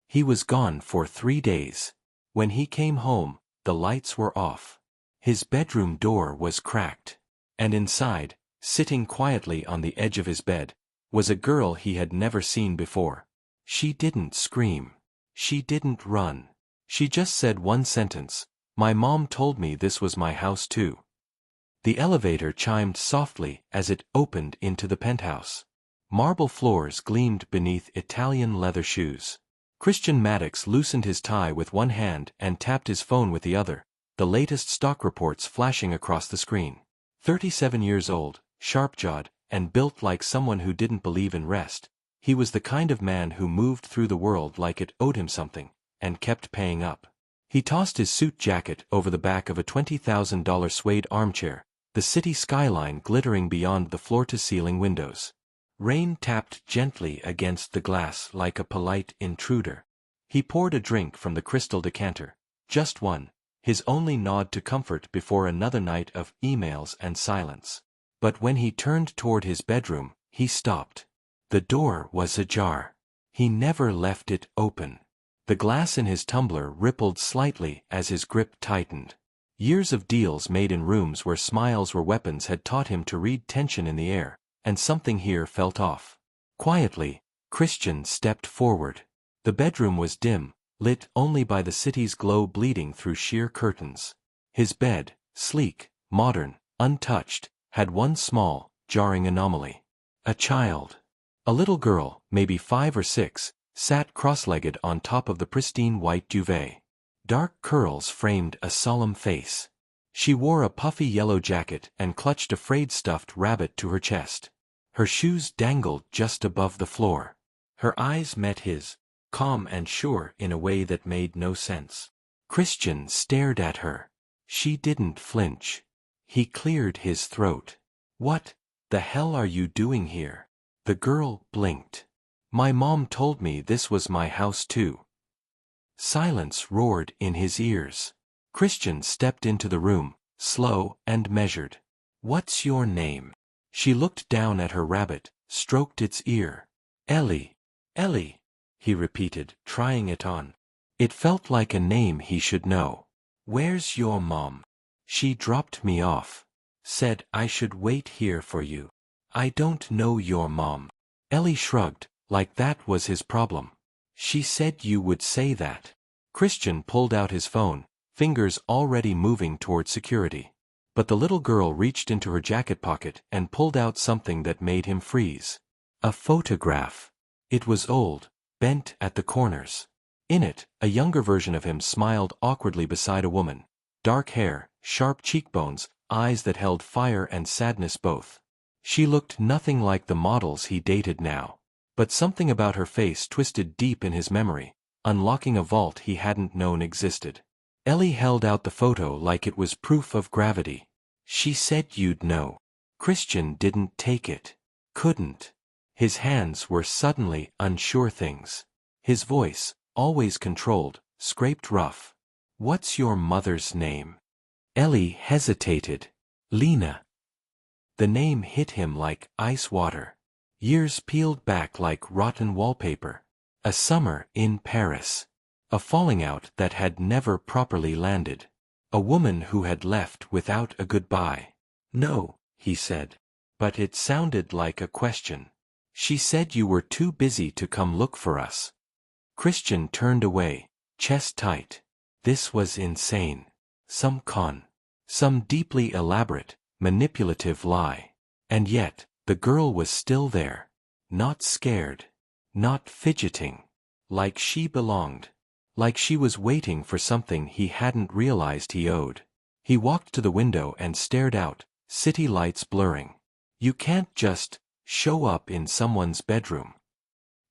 He was gone for 3 days. When he came home, the lights were off. His bedroom door was cracked. And inside, sitting quietly on the edge of his bed, was a girl he had never seen before. She didn't scream. She didn't run. She just said one sentence, "My mom told me this was my house too." The elevator chimed softly as it opened into the penthouse. Marble floors gleamed beneath Italian leather shoes. Christian Maddox loosened his tie with one hand and tapped his phone with the other, the latest stock reports flashing across the screen. 37 years old, sharp-jawed, and built like someone who didn't believe in rest, he was the kind of man who moved through the world like it owed him something, and kept paying up. He tossed his suit jacket over the back of a $20,000 suede armchair, the city skyline glittering beyond the floor-to-ceiling windows. Rain tapped gently against the glass like a polite intruder. He poured a drink from the crystal decanter, just one, his only nod to comfort before another night of emails and silence. But when he turned toward his bedroom, he stopped. The door was ajar. He never left it open. The glass in his tumbler rippled slightly as his grip tightened. Years of deals made in rooms where smiles were weapons had taught him to read tension in the air, and something here felt off. Quietly, Christian stepped forward. The bedroom was dim, lit only by the city's glow bleeding through sheer curtains. His bed, sleek, modern, untouched, had one small, jarring anomaly. A child. A little girl, maybe 5 or 6, sat cross-legged on top of the pristine white duvet. Dark curls framed a solemn face. She wore a puffy yellow jacket and clutched a frayed stuffed rabbit to her chest. Her shoes dangled just above the floor. Her eyes met his, calm and sure in a way that made no sense. Christian stared at her. She didn't flinch. He cleared his throat. "What the hell are you doing here?" The girl blinked. "My mom told me this was my house too." Silence roared in his ears. Christian stepped into the room, slow and measured. "What's your name?" She looked down at her rabbit, stroked its ear. "Ellie. Ellie," he repeated, trying it on. It felt like a name he should know. "Where's your mom?" "She dropped me off. Said I should wait here for you." "I don't know your mom." Ellie shrugged, like that was his problem. "She said you would say that." Christian pulled out his phone, fingers already moving toward security. But the little girl reached into her jacket pocket and pulled out something that made him freeze. A photograph. It was old, bent at the corners. In it, a younger version of him smiled awkwardly beside a woman. Dark hair, sharp cheekbones, eyes that held fire and sadness both. She looked nothing like the models he dated now. But something about her face twisted deep in his memory, unlocking a vault he hadn't known existed. Ellie held out the photo like it was proof of gravity. "She said you'd know." Christian didn't take it. Couldn't. His hands were suddenly unsure things. His voice, always controlled, scraped rough. "What's your mother's name?" Ellie hesitated. "Lena." The name hit him like ice water. Years peeled back like rotten wallpaper. A summer in Paris. A falling out that had never properly landed. A woman who had left without a goodbye. "No," he said. But it sounded like a question. "She said you were too busy to come look for us." Christian turned away, chest tight. This was insane. Some con. Some deeply elaborate, manipulative lie. And yet, the girl was still there. Not scared. Not fidgeting. Like she belonged. Like she was waiting for something he hadn't realized he owed. He walked to the window and stared out, city lights blurring. "You can't just show up in someone's bedroom."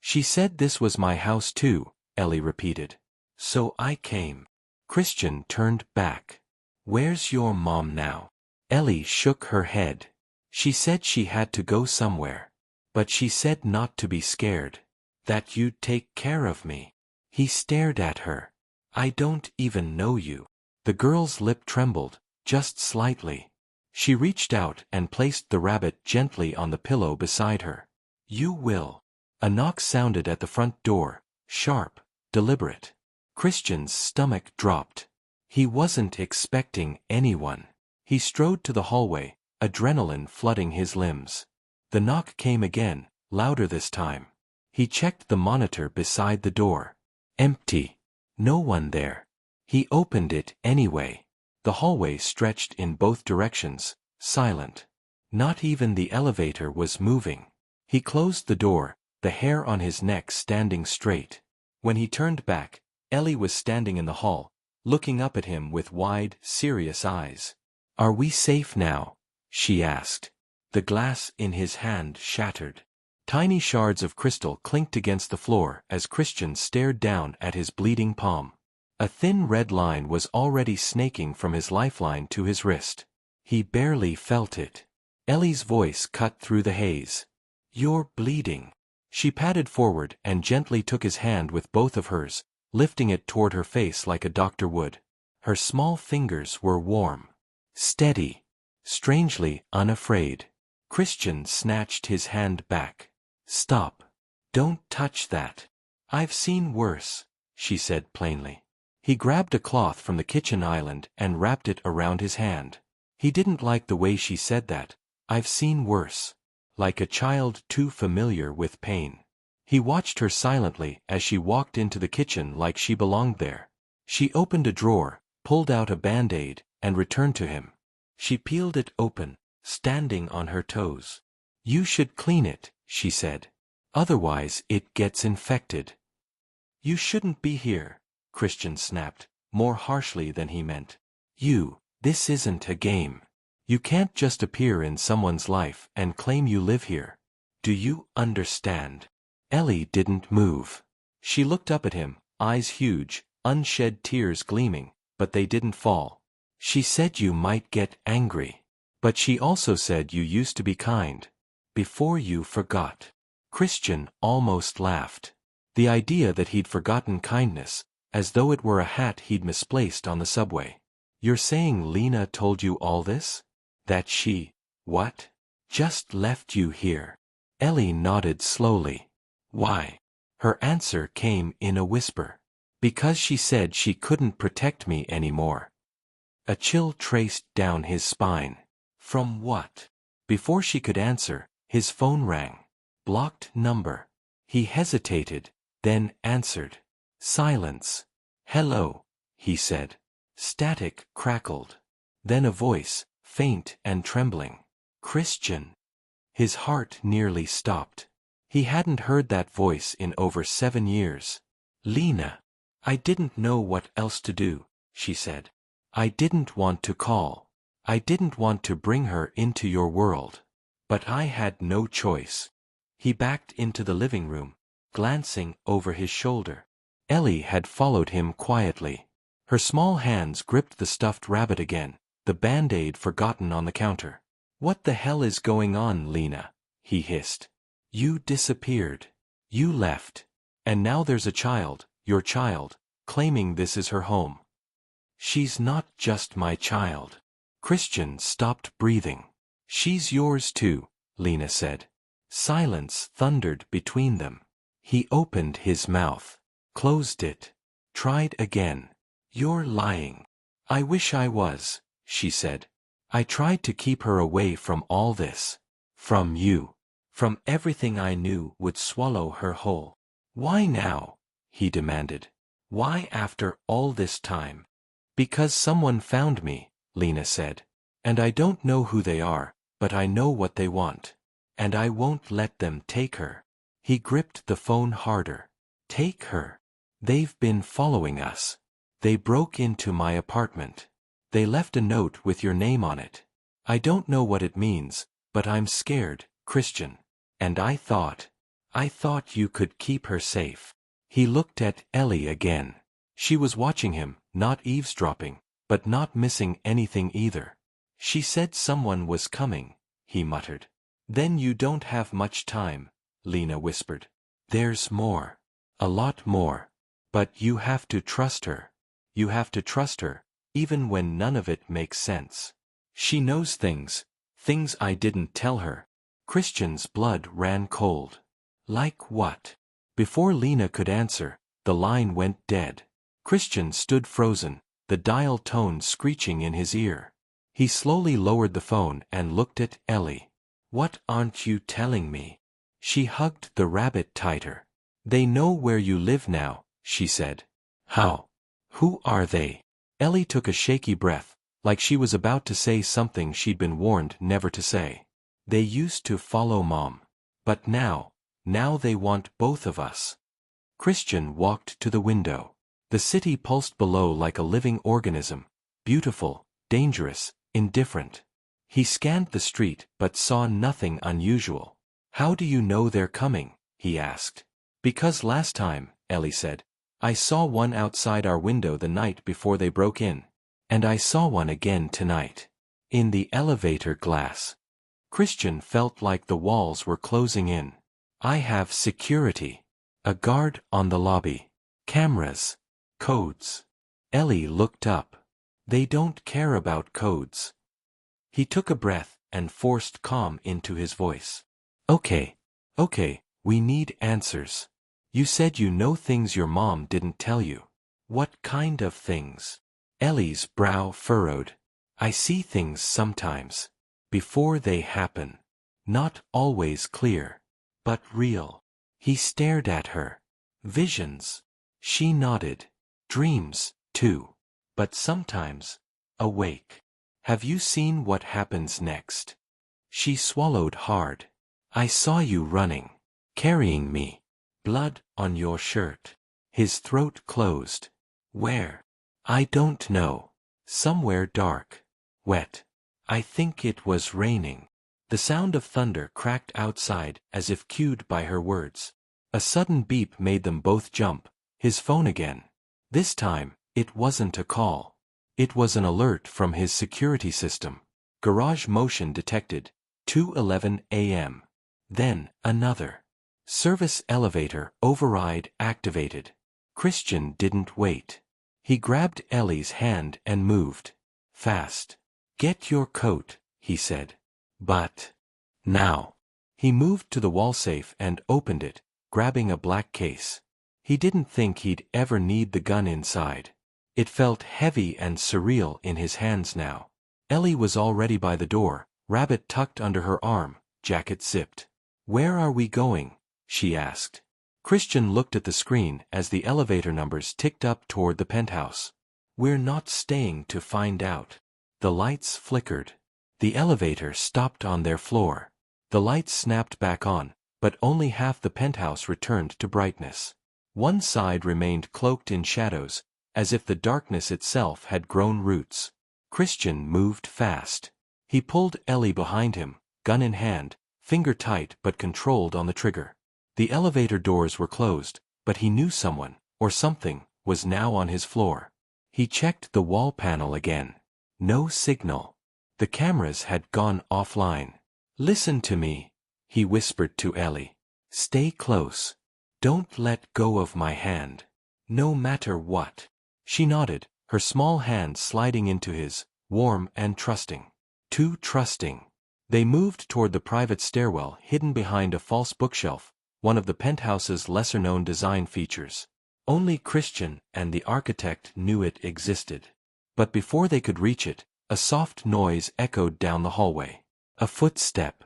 "She said this was my house too," Ellie repeated. "So I came." Christian turned back. "Where's your mom now?" Ellie shook her head. "She said she had to go somewhere. But she said not to be scared. That you'd take care of me." He stared at her. "I don't even know you." The girl's lip trembled, just slightly. She reached out and placed the rabbit gently on the pillow beside her. "You will." A knock sounded at the front door, sharp, deliberate. Christian's stomach dropped. He wasn't expecting anyone. He strode to the hallway, adrenaline flooding his limbs. The knock came again, louder this time. He checked the monitor beside the door. Empty. No one there. He opened it anyway. The hallway stretched in both directions, silent. Not even the elevator was moving. He closed the door, the hair on his neck standing straight. When he turned back, Ellie was standing in the hall, looking up at him with wide, serious eyes. "Are we safe now?" she asked. The glass in his hand shattered. Tiny shards of crystal clinked against the floor as Christian stared down at his bleeding palm. A thin red line was already snaking from his lifeline to his wrist. He barely felt it. Ellie's voice cut through the haze. "You're bleeding." She padded forward and gently took his hand with both of hers, lifting it toward her face like a doctor would. Her small fingers were warm, steady, strangely unafraid. Christian snatched his hand back. "Stop. Don't touch that. I've seen worse," she said plainly. He grabbed a cloth from the kitchen island and wrapped it around his hand. He didn't like the way she said that. "I've seen worse." Like a child too familiar with pain. He watched her silently as she walked into the kitchen like she belonged there. She opened a drawer, pulled out a Band-Aid, and returned to him. She peeled it open, standing on her toes. "You should clean it," she said. "Otherwise it gets infected." "You shouldn't be here," Christian snapped, more harshly than he meant. This isn't a game. You can't just appear in someone's life and claim you live here. Do you understand?" Ellie didn't move. She looked up at him, eyes huge, unshed tears gleaming, but they didn't fall. "She said you might get angry. But she also said you used to be kind. Before you forgot." Christian almost laughed. The idea that he'd forgotten kindness, as though it were a hat he'd misplaced on the subway. "You're saying Lena told you all this? That she, what? Just left you here?" Ellie nodded slowly. "Why?" Her answer came in a whisper. "Because she said she couldn't protect me anymore." A chill traced down his spine. From what? Before she could answer, his phone rang. Blocked number. He hesitated, then answered. Silence. "Hello," he said. Static crackled. Then a voice, faint and trembling. "Christian." His heart nearly stopped. He hadn't heard that voice in over 7 years. "Lena." "I didn't know what else to do," she said. "I didn't want to call. I didn't want to bring her into your world. But I had no choice." He backed into the living room, glancing over his shoulder. Ellie had followed him quietly. Her small hands gripped the stuffed rabbit again, the Band-Aid forgotten on the counter. "What the hell is going on, Lena?" he hissed. "You disappeared. You left. And now there's a child, your child, claiming this is her home." "She's not just my child." Christian stopped breathing. "She's yours too," Lena said. Silence thundered between them. He opened his mouth, closed it, tried again. "You're lying." "I wish I was," she said. "I tried to keep her away from all this. From you. From everything I knew would swallow her whole." "Why now?" he demanded. "Why after all this time?" "Because someone found me," Lena said. "And I don't know who they are, but I know what they want. And I won't let them take her." He gripped the phone harder. "Take her? They've been following us. They broke into my apartment. They left a note with your name on it. I don't know what it means, but I'm scared, Christian. And I thought you could keep her safe." He looked at Ellie again. She was watching him, not eavesdropping, but not missing anything either. "She said someone was coming," he muttered. "Then you don't have much time," Lena whispered. "There's more. A lot more. But you have to trust her. You have to trust her, even when none of it makes sense. She knows things I didn't tell her." Christian's blood ran cold. "Like what?" Before Lena could answer, the line went dead. Christian stood frozen, the dial tone screeching in his ear. He slowly lowered the phone and looked at Ellie. "What aren't you telling me?" She hugged the rabbit tighter. "They know where you live now," she said. "How? Who are they?" Ellie took a shaky breath, like she was about to say something she'd been warned never to say. "They used to follow Mom. But now they want both of us." Christian walked to the window. The city pulsed below like a living organism, beautiful, dangerous, indifferent. He scanned the street but saw nothing unusual. "How do you know they're coming?" he asked. "Because last time," Ellie said, "I saw one outside our window the night before they broke in. And I saw one again tonight. In the elevator glass." Christian felt like the walls were closing in. "I have security. A guard on the lobby. Cameras. Codes." Ellie looked up. "They don't care about codes." He took a breath and forced calm into his voice. Okay, we need answers. You said you know things your mom didn't tell you. What kind of things?" Ellie's brow furrowed. "I see things sometimes. Before they happen. Not always clear. But real." He stared at her. "Visions." She nodded. "Dreams, too. But sometimes awake." "Have you seen what happens next?" She swallowed hard. "I saw you running. Carrying me. Blood on your shirt." His throat closed. "Where?" "I don't know. Somewhere dark. Wet. I think it was raining." The sound of thunder cracked outside as if cued by her words. A sudden beep made them both jump. His phone again. This time, it wasn't a call. It was an alert from his security system. "Garage motion detected. 2:11 a.m. Then, another. "Service elevator override activated." Christian didn't wait. He grabbed Ellie's hand and moved. Fast. "Get your coat," he said. "But now." He moved to the wall safe and opened it, grabbing a black case. He didn't think he'd ever need the gun inside. It felt heavy and surreal in his hands now. Ellie was already by the door, rabbit tucked under her arm, jacket zipped. "Where are we going?" she asked. Christian looked at the screen as the elevator numbers ticked up toward the penthouse. "We're not staying to find out." The lights flickered. The elevator stopped on their floor. The lights snapped back on, but only half the penthouse returned to brightness. One side remained cloaked in shadows, as if the darkness itself had grown roots. Christian moved fast. He pulled Ellie behind him, gun in hand, finger tight but controlled on the trigger. The elevator doors were closed, but he knew someone, or something, was now on his floor. He checked the wall panel again. No signal. The cameras had gone offline. "Listen to me," he whispered to Ellie. "Stay close. Don't let go of my hand. No matter what." She nodded, her small hand sliding into his, warm and trusting. Too trusting. They moved toward the private stairwell hidden behind a false bookshelf, one of the penthouse's lesser-known design features. Only Christian and the architect knew it existed. But before they could reach it, a soft noise echoed down the hallway. A footstep.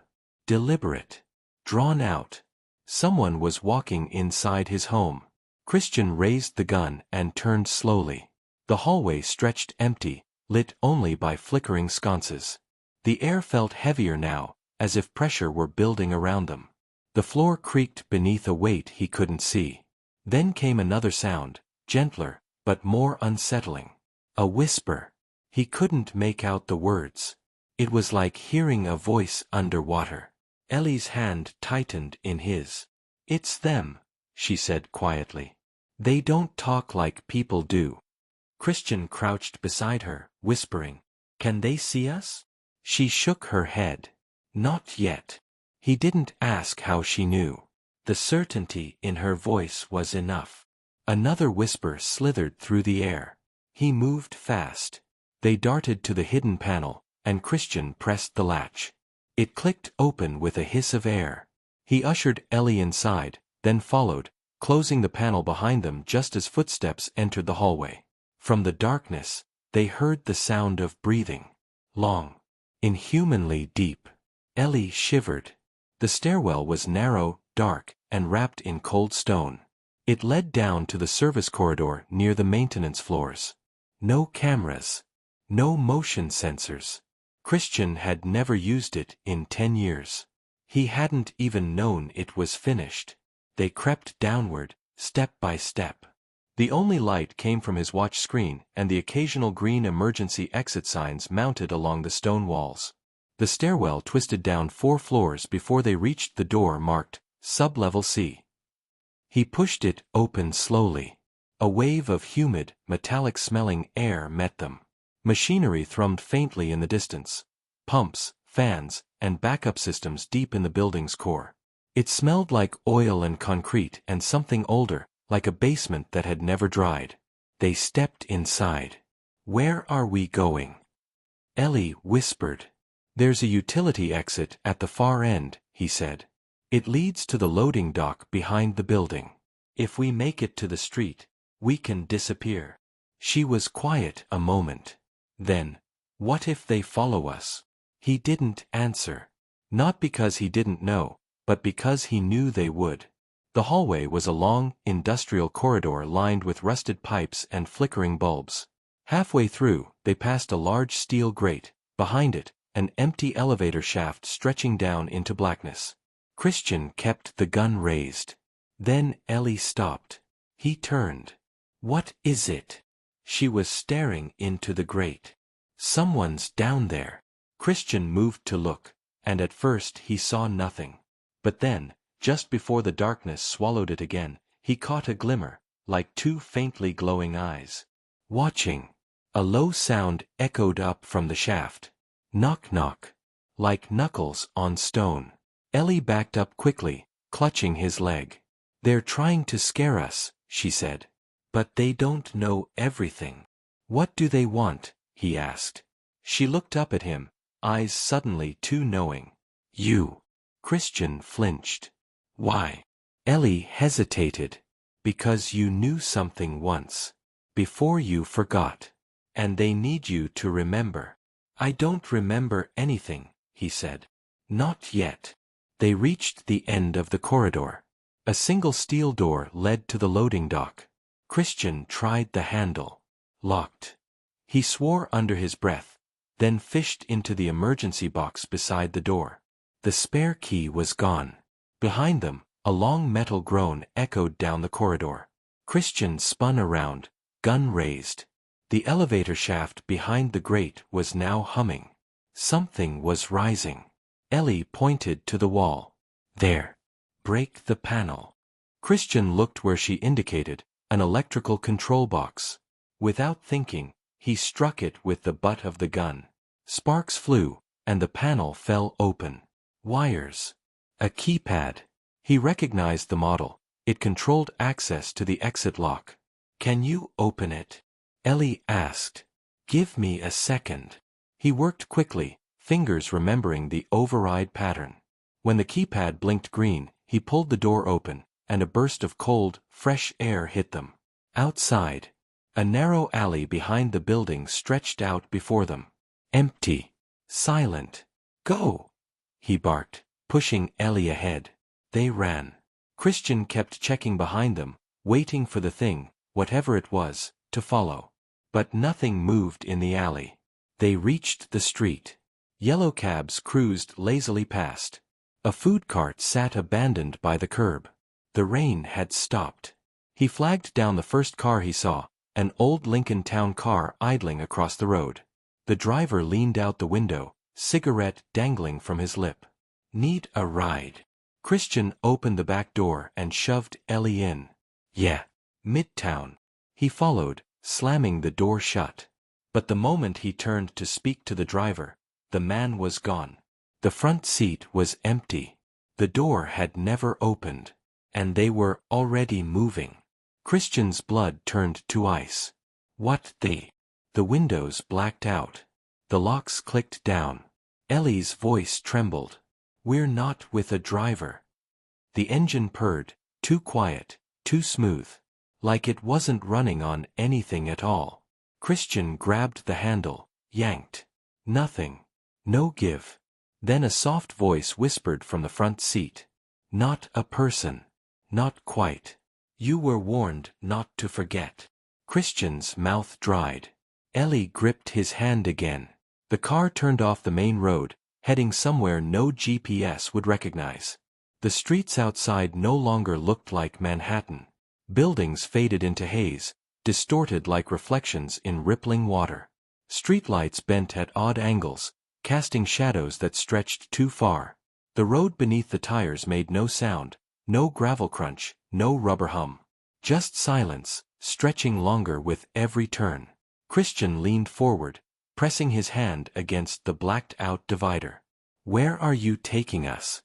Deliberate. Drawn out. Someone was walking inside his home. Christian raised the gun and turned slowly. The hallway stretched empty, lit only by flickering sconces. The air felt heavier now, as if pressure were building around them. The floor creaked beneath a weight he couldn't see. Then came another sound, gentler, but more unsettling. A whisper. He couldn't make out the words. It was like hearing a voice underwater. Ellie's hand tightened in his. "It's them," she said quietly. "They don't talk like people do." Christian crouched beside her, whispering, "Can they see us?" She shook her head. "Not yet." He didn't ask how she knew. The certainty in her voice was enough. Another whisper slithered through the air. He moved fast. They darted to the hidden panel, and Christian pressed the latch. It clicked open with a hiss of air. He ushered Ellie inside, then followed, closing the panel behind them just as footsteps entered the hallway. From the darkness, they heard the sound of breathing. Long. Inhumanly deep. Ellie shivered. The stairwell was narrow, dark, and wrapped in cold stone. It led down to the service corridor near the maintenance floors. No cameras. No motion sensors. Christian had never used it in 10 years. He hadn't even known it was finished. They crept downward, step by step. The only light came from his watch screen and the occasional green emergency exit signs mounted along the stone walls. The stairwell twisted down 4 floors before they reached the door marked Sub-Level C. He pushed it open slowly. A wave of humid, metallic-smelling air met them. Machinery thrummed faintly in the distance. Pumps, fans, and backup systems deep in the building's core. It smelled like oil and concrete and something older, like a basement that had never dried. They stepped inside. "Where are we going?" Ellie whispered. "There's a utility exit at the far end," he said. "It leads to the loading dock behind the building. If we make it to the street, we can disappear." She was quiet a moment. Then, "What if they follow us?" He didn't answer. Not because he didn't know, but because he knew they would. The hallway was a long, industrial corridor lined with rusted pipes and flickering bulbs. Halfway through, they passed a large steel grate. Behind it, an empty elevator shaft stretching down into blackness. Christian kept the gun raised. Then Ellie stopped. He turned. "What is it?" She was staring into the grate. "Someone's down there." Christian moved to look, and at first he saw nothing. But then, just before the darkness swallowed it again, he caught a glimmer, like 2 faintly glowing eyes. Watching. A low sound echoed up from the shaft. Knock knock. Like knuckles on stone. Ellie backed up quickly, clutching his leg. "They're trying to scare us," she said. "But they don't know everything." "What do they want?" he asked. She looked up at him, eyes suddenly too knowing. "You." Christian flinched. "Why?" Ellie hesitated. "Because you knew something once. Before you forgot. And they need you to remember." "I don't remember anything," he said. "Not yet." They reached the end of the corridor. A single steel door led to the loading dock. Christian tried the handle. Locked. He swore under his breath, then fished into the emergency box beside the door. The spare key was gone. Behind them, a long metal groan echoed down the corridor. Christian spun around, gun raised. The elevator shaft behind the grate was now humming. Something was rising. Ellie pointed to the wall. "There. Break the panel." Christian looked where she indicated, an electrical control box. Without thinking, he struck it with the butt of the gun. Sparks flew, and the panel fell open. Wires. A keypad. He recognized the model. It controlled access to the exit lock. "Can you open it?" Ellie asked. "Give me a second." He worked quickly, fingers remembering the override pattern. When the keypad blinked green, he pulled the door open, and a burst of cold, fresh air hit them. Outside, a narrow alley behind the building stretched out before them. Empty. Silent. "Go!" he barked, pushing Ellie ahead. They ran. Christian kept checking behind them, waiting for the thing, whatever it was, to follow. But nothing moved in the alley. They reached the street. Yellow cabs cruised lazily past. A food cart sat abandoned by the curb. The rain had stopped. He flagged down the first car he saw, an old Lincoln Town car idling across the road. The driver leaned out the window, cigarette dangling from his lip. "Need a ride?" Christian opened the back door and shoved Ellie in. "Yeah. Midtown." He followed, slamming the door shut. But the moment he turned to speak to the driver, the man was gone. The front seat was empty. The door had never opened. And they were already moving. Christian's blood turned to ice. "What the?" The windows blacked out. The locks clicked down. Ellie's voice trembled. "We're not with a driver." The engine purred, too quiet, Too smooth. Like it wasn't running on anything at all. Christian grabbed the handle, yanked. Nothing. No give. Then a soft voice whispered from the front seat. Not a person. Not quite. You were warned not to forget. Christian's mouth dried. Ellie gripped his hand again. The car turned off the main road, heading somewhere no GPS would recognize. The streets outside no longer looked like Manhattan. Buildings faded into haze, distorted like reflections in rippling water. Streetlights bent at odd angles, casting shadows that stretched too far. The road beneath the tires made no sound, no gravel crunch, no rubber hum. Just silence, stretching longer with every turn. Christian leaned forward, pressing his hand against the blacked-out divider. Where are you taking us?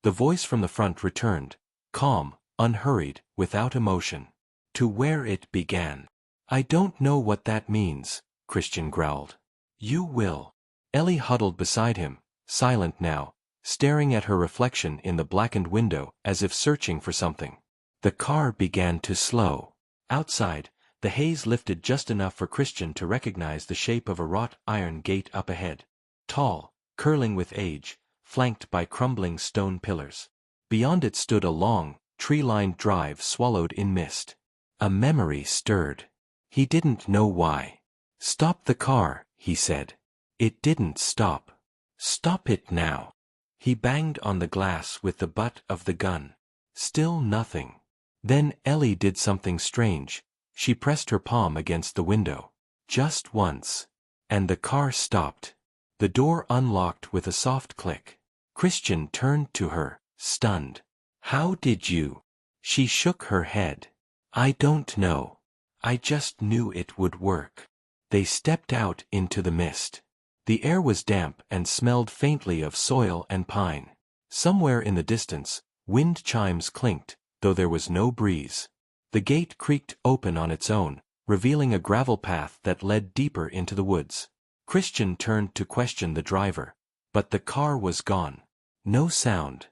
The voice from the front returned, calm, unhurried, without emotion. To where it began. I don't know what that means, Christian growled. You will. Ellie huddled beside him, silent now, staring at her reflection in the blackened window as if searching for something. The car began to slow. Outside, the haze lifted just enough for Christian to recognize the shape of a wrought iron gate up ahead. Tall, curling with age, flanked by crumbling stone pillars. Beyond it stood a long, tree-lined drive swallowed in mist. A memory stirred. He didn't know why. Stop the car, he said. It didn't stop. Stop it now. He banged on the glass with the butt of the gun. Still nothing. Then Ellie did something strange. She pressed her palm against the window. Just once. And the car stopped. The door unlocked with a soft click. Christian turned to her, stunned. How did you? She shook her head. I don't know. I just knew it would work. They stepped out into the mist. The air was damp and smelled faintly of soil and pine. Somewhere in the distance, wind chimes clinked, though there was no breeze. The gate creaked open on its own, revealing a gravel path that led deeper into the woods. Christian turned to question the driver, but the car was gone. No sound.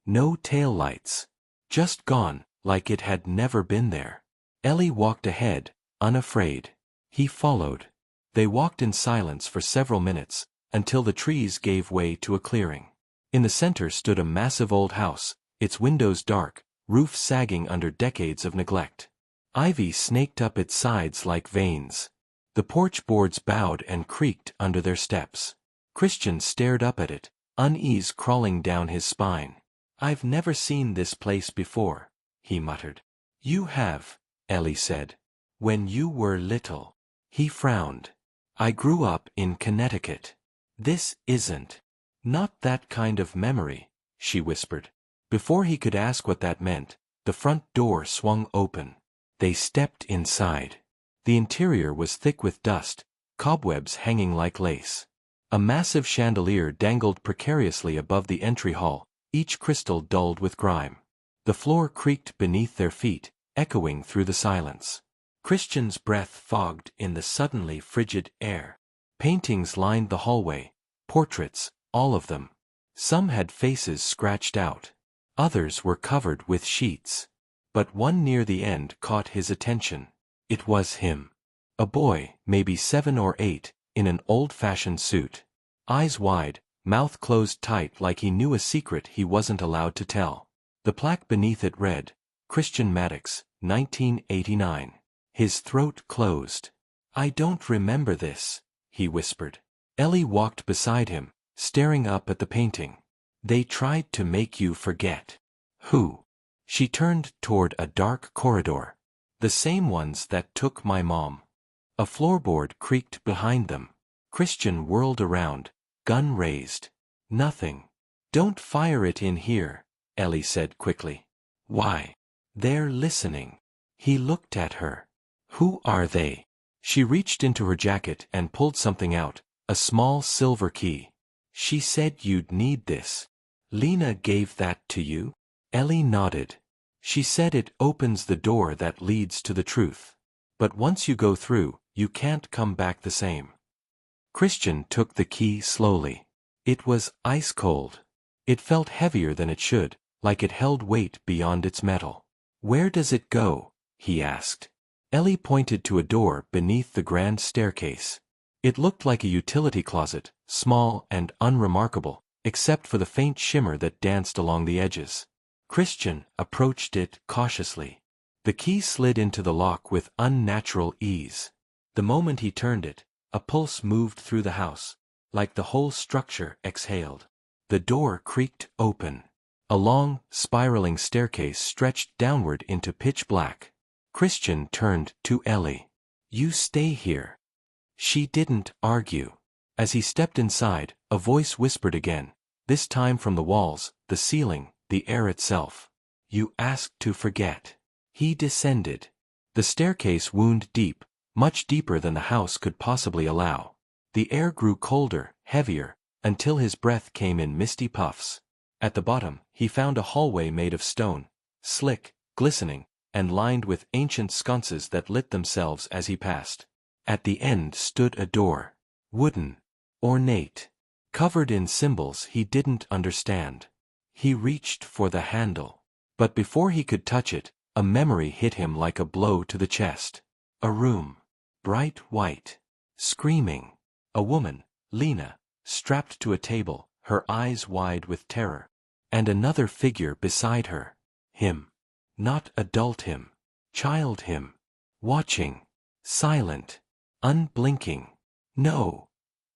No taillights. Just gone, like it had never been there. Ellie walked ahead, unafraid. He followed. They walked in silence for several minutes, until the trees gave way to a clearing. In the center stood a massive old house, its windows dark, roof sagging under decades of neglect. Ivy snaked up its sides like veins. The porch boards bowed and creaked under their steps. Christian stared up at it, unease crawling down his spine. I've never seen this place before, he muttered. You have, Ellie said. When you were little. He frowned. I grew up in Connecticut. This isn't. Not that kind of memory, she whispered. Before he could ask what that meant, the front door swung open. They stepped inside. The interior was thick with dust, cobwebs hanging like lace. A massive chandelier dangled precariously above the entry hall, each crystal dulled with grime. The floor creaked beneath their feet, echoing through the silence. Christian's breath fogged in the suddenly frigid air. Paintings lined the hallway, portraits, all of them. Some had faces scratched out. Others were covered with sheets. But one near the end caught his attention. It was him. A boy, maybe 7 or 8, in an old-fashioned suit. Eyes wide, mouth closed tight like he knew a secret he wasn't allowed to tell. The plaque beneath it read, Christian Maddox, 1989. His throat closed. I don't remember this, he whispered. Ellie walked beside him, staring up at the painting. They tried to make you forget. Who? She turned toward a dark corridor. The same ones that took my mom. A floorboard creaked behind them. Christian whirled around, gun raised. Nothing. Don't fire it in here, Ellie said quickly. Why? They're listening. He looked at her. Who are they? She reached into her jacket and pulled something out, a small silver key. She said you'd need this. Lena gave that to you? Ellie nodded. She said it opens the door that leads to the truth. But once you go through, you can't come back the same. Christian took the key slowly. It was ice cold. It felt heavier than it should, like it held weight beyond its metal. Where does it go? He asked. Ellie pointed to a door beneath the grand staircase. It looked like a utility closet, small and unremarkable, except for the faint shimmer that danced along the edges. Christian approached it cautiously. The key slid into the lock with unnatural ease. The moment he turned it, a pulse moved through the house, like the whole structure exhaled. The door creaked open. A long, spiraling staircase stretched downward into pitch black. Christian turned to Ellie. "You stay here." She didn't argue. As he stepped inside, a voice whispered again, this time from the walls, the ceiling, the air itself. "You asked to forget." He descended. The staircase wound deep, much deeper than the house could possibly allow. The air grew colder, heavier, until his breath came in misty puffs. At the bottom, he found a hallway made of stone, slick, glistening, and lined with ancient sconces that lit themselves as he passed. At the end stood a door. Wooden. Ornate. Covered in symbols he didn't understand. He reached for the handle. But before he could touch it, a memory hit him like a blow to the chest. A room. Bright white. Screaming. A woman, Lena, strapped to a table, her eyes wide with terror. And another figure beside her. Him. Not adult him. Child him. Watching. Silent. Unblinking. "No,"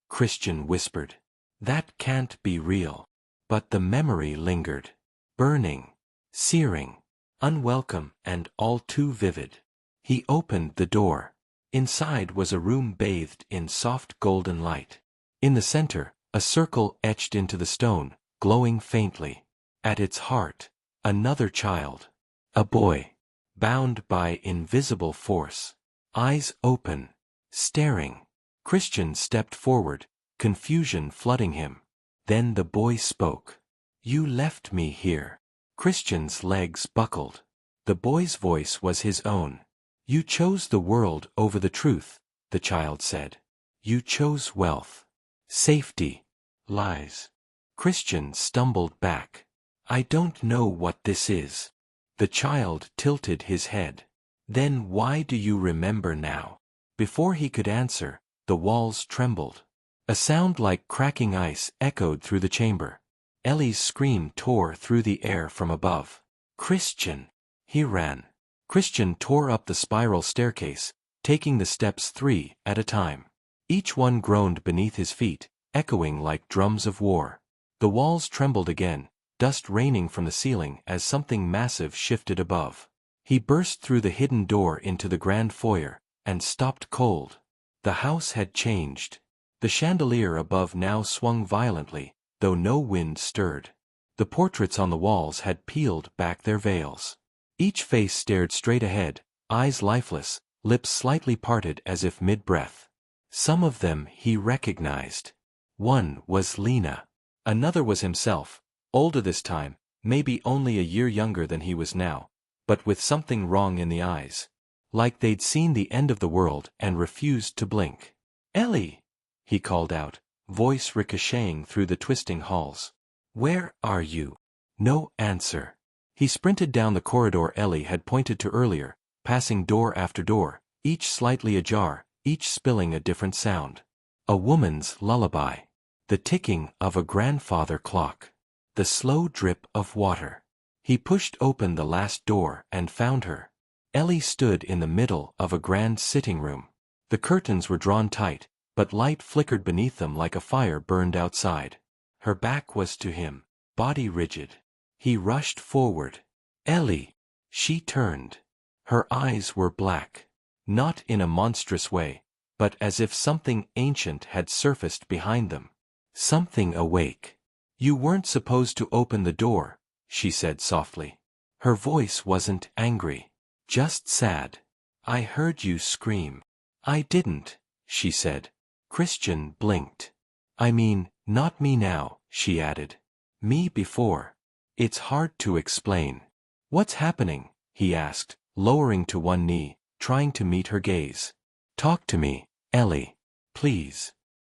Christian whispered. "That can't be real." But the memory lingered. Burning. Searing. Unwelcome and all too vivid. He opened the door. Inside was a room bathed in soft golden light. In the center, a circle etched into the stone, glowing faintly. At its heart, another child. A boy. Bound by invisible force. Eyes open. Staring. Christian stepped forward, confusion flooding him. Then the boy spoke. "You left me here." Christian's legs buckled. The boy's voice was his own. "You chose the world over the truth," the child said. "You chose wealth. Safety. Lies." Christian stumbled back. "I don't know what this is." The child tilted his head. "Then why do you remember now?" Before he could answer, the walls trembled. A sound like cracking ice echoed through the chamber. Ellie's scream tore through the air from above. "Christian!" He ran. Christian tore up the spiral staircase, taking the steps 3 at a time. Each one groaned beneath his feet, echoing like drums of war. The walls trembled again, dust raining from the ceiling as something massive shifted above. He burst through the hidden door into the grand foyer, and stopped cold. The house had changed. The chandelier above now swung violently, though no wind stirred. The portraits on the walls had peeled back their veils. Each face stared straight ahead, eyes lifeless, lips slightly parted as if mid-breath. Some of them he recognized. One was Lena. Another was himself, older this time, maybe only a year younger than he was now, but with something wrong in the eyes. Like they'd seen the end of the world and refused to blink. "Ellie!" he called out, voice ricocheting through the twisting halls. "Where are you?" No answer. He sprinted down the corridor Ellie had pointed to earlier, passing door after door, each slightly ajar, each spilling a different sound. A woman's lullaby. The ticking of a grandfather clock. The slow drip of water. He pushed open the last door and found her. Ellie stood in the middle of a grand sitting room. The curtains were drawn tight, but light flickered beneath them like a fire burned outside. Her back was to him, body rigid. He rushed forward. "Ellie!" She turned. Her eyes were black. Not in a monstrous way, but as if something ancient had surfaced behind them. Something awake. "You weren't supposed to open the door," she said softly. Her voice wasn't angry. Just sad. "I heard you scream." "I didn't," she said. Christian blinked. "I mean, not me now," she added. "Me before." "It's hard to explain." "What's happening?" he asked, lowering to one knee, trying to meet her gaze. "Talk to me, Ellie. Please."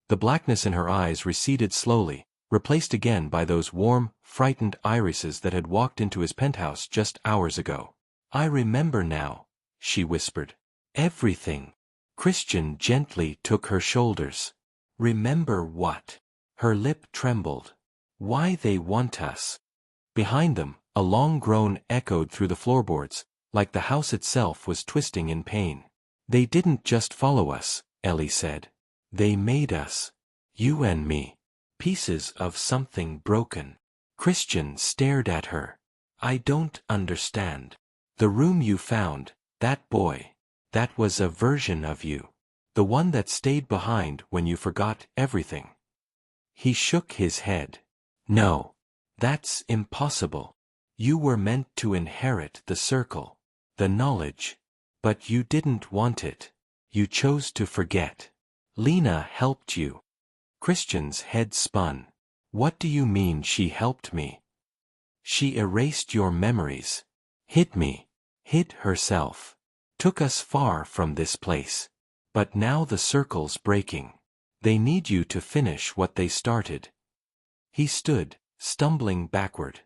The blackness in her eyes receded slowly, replaced again by those warm, frightened irises that had walked into his penthouse just hours ago. I remember now, she whispered. Everything. Christian gently took her shoulders. Remember what? Her lip trembled. Why they want us. Behind them, a long groan echoed through the floorboards, like the house itself was twisting in pain. They didn't just follow us, Ellie said. They made us. You and me. Pieces of something broken. Christian stared at her. I don't understand. The room you found, that boy. That was a version of you. The one that stayed behind when you forgot everything. He shook his head. No. That's impossible. You were meant to inherit the circle. The knowledge. But you didn't want it. You chose to forget. Lena helped you. Christian's head spun. What do you mean she helped me? She erased your memories. Hid me. Hid herself. Took us far from this place. But now the circle's breaking. They need you to finish what they started. He stood, stumbling backward.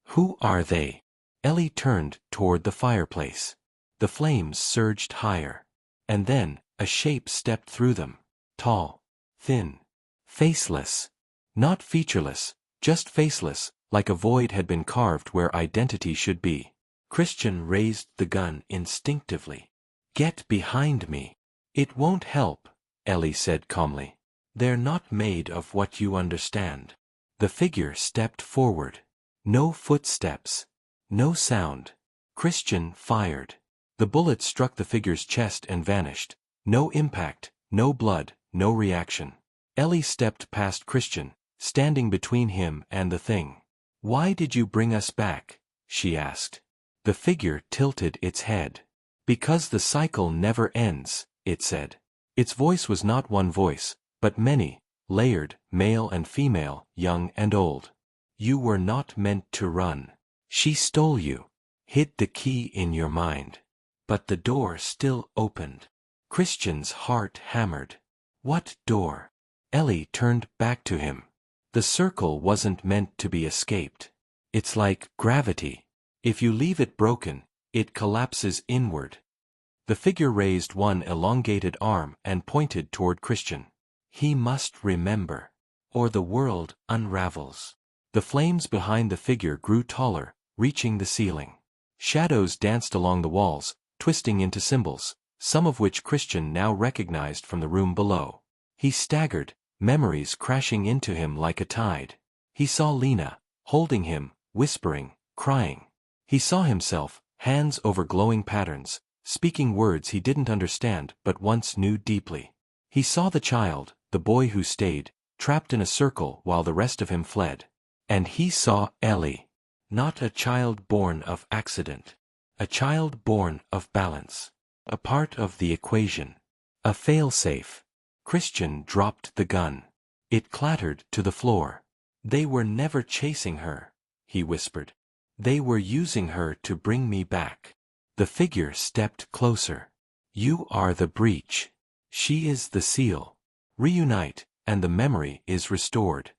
Who are they? Ellie turned toward the fireplace. The flames surged higher. And then, a shape stepped through them. Tall. Thin. Faceless. Not featureless, just faceless, like a void had been carved where identity should be. Christian raised the gun instinctively. Get behind me. It won't help, Ellie said calmly. They're not made of what you understand. The figure stepped forward. No footsteps. No sound. Christian fired. The bullet struck the figure's chest and vanished. No impact, no blood, no reaction. Ellie stepped past Christian, standing between him and the thing. Why did you bring us back? She asked. The figure tilted its head. Because the cycle never ends, it said. Its voice was not one voice, but many, layered, male and female, young and old. You were not meant to run. She stole you. Hid the key in your mind. But the door still opened. Christian's heart hammered. What door? Ellie turned back to him. The circle wasn't meant to be escaped. It's like gravity. If you leave it broken, it collapses inward. The figure raised one elongated arm and pointed toward Christian. He must remember, or the world unravels. The flames behind the figure grew taller, reaching the ceiling. Shadows danced along the walls, twisting into symbols, some of which Christian now recognized from the room below. He staggered, memories crashing into him like a tide. He saw Lena, holding him, whispering, crying. He saw himself, hands over glowing patterns, speaking words he didn't understand but once knew deeply. He saw the child, the boy who stayed, trapped in a circle while the rest of him fled. And he saw Ellie. Not a child born of accident. A child born of balance. A part of the equation. A failsafe. Christian dropped the gun. It clattered to the floor. They were never chasing her, he whispered. They were using her to bring me back. The figure stepped closer. You are the breach. She is the seal. Reunite, and the memory is restored.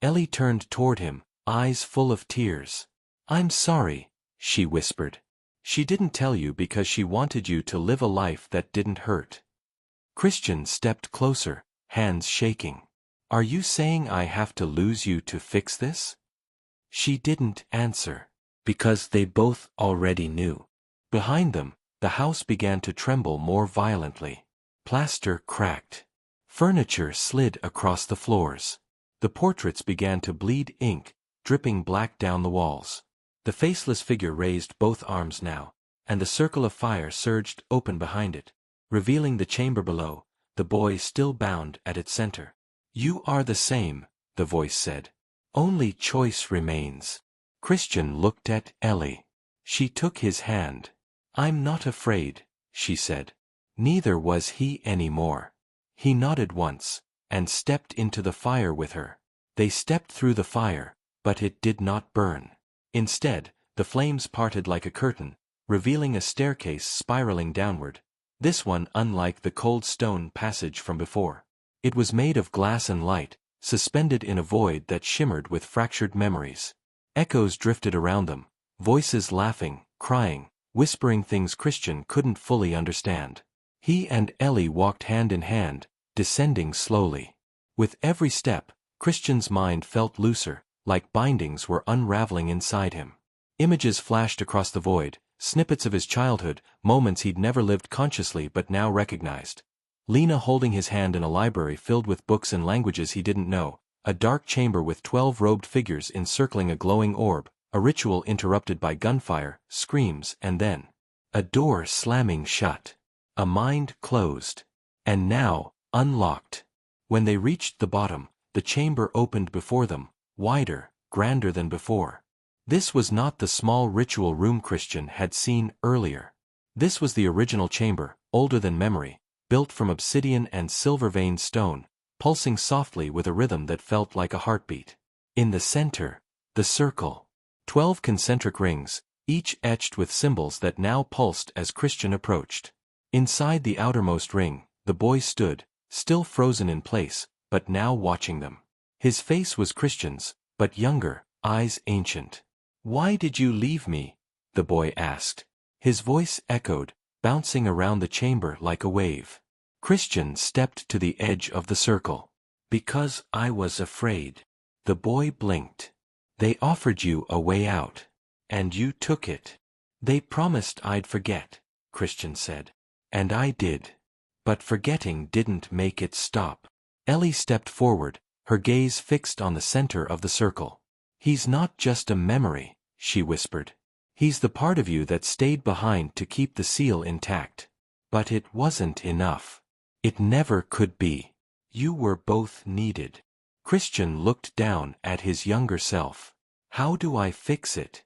Ellie turned toward him, eyes full of tears. I'm sorry, she whispered. She didn't tell you because she wanted you to live a life that didn't hurt. Christian stepped closer, hands shaking. Are you saying I have to lose you to fix this? She didn't answer, because they both already knew. Behind them, the house began to tremble more violently. Plaster cracked. Furniture slid across the floors. The portraits began to bleed ink, dripping black down the walls. The faceless figure raised both arms now, and the circle of fire surged open behind it, revealing the chamber below, the boy still bound at its center. You are the same, the voice said. Only choice remains. Christian looked at Ellie. She took his hand. I'm not afraid, she said. Neither was he anymore. He nodded once, and stepped into the fire with her. They stepped through the fire, but it did not burn. Instead, the flames parted like a curtain, revealing a staircase spiraling downward, this one unlike the cold stone passage from before. It was made of glass and light, suspended in a void that shimmered with fractured memories. Echoes drifted around them, voices laughing, crying, whispering things Christian couldn't fully understand. He and Ellie walked hand in hand, descending slowly. With every step, Christian's mind felt looser, like bindings were unraveling inside him. Images flashed across the void, snippets of his childhood, moments he'd never lived consciously but now recognized. Lena holding his hand in a library filled with books in languages he didn't know, a dark chamber with 12 robed figures encircling a glowing orb, a ritual interrupted by gunfire, screams, and then a door slamming shut. A mind closed. And now, unlocked. When they reached the bottom, the chamber opened before them, wider, grander than before. This was not the small ritual room Christian had seen earlier. This was the original chamber, older than memory, built from obsidian and silver-veined stone, pulsing softly with a rhythm that felt like a heartbeat. In the center, the circle. 12 concentric rings, each etched with symbols that now pulsed as Christian approached. Inside the outermost ring, the boy stood, still frozen in place, but now watching them. His face was Christian's, but younger, eyes ancient. "Why did you leave me?" the boy asked. His voice echoed, bouncing around the chamber like a wave. Christian stepped to the edge of the circle. "Because I was afraid." The boy blinked. "They offered you a way out. And you took it." "They promised I'd forget," Christian said. "And I did. But forgetting didn't make it stop." Ellie stepped forward, her gaze fixed on the center of the circle. "He's not just a memory," she whispered. "He's the part of you that stayed behind to keep the seal intact. But it wasn't enough. It never could be. You were both needed." Christian looked down at his younger self. "How do I fix it?"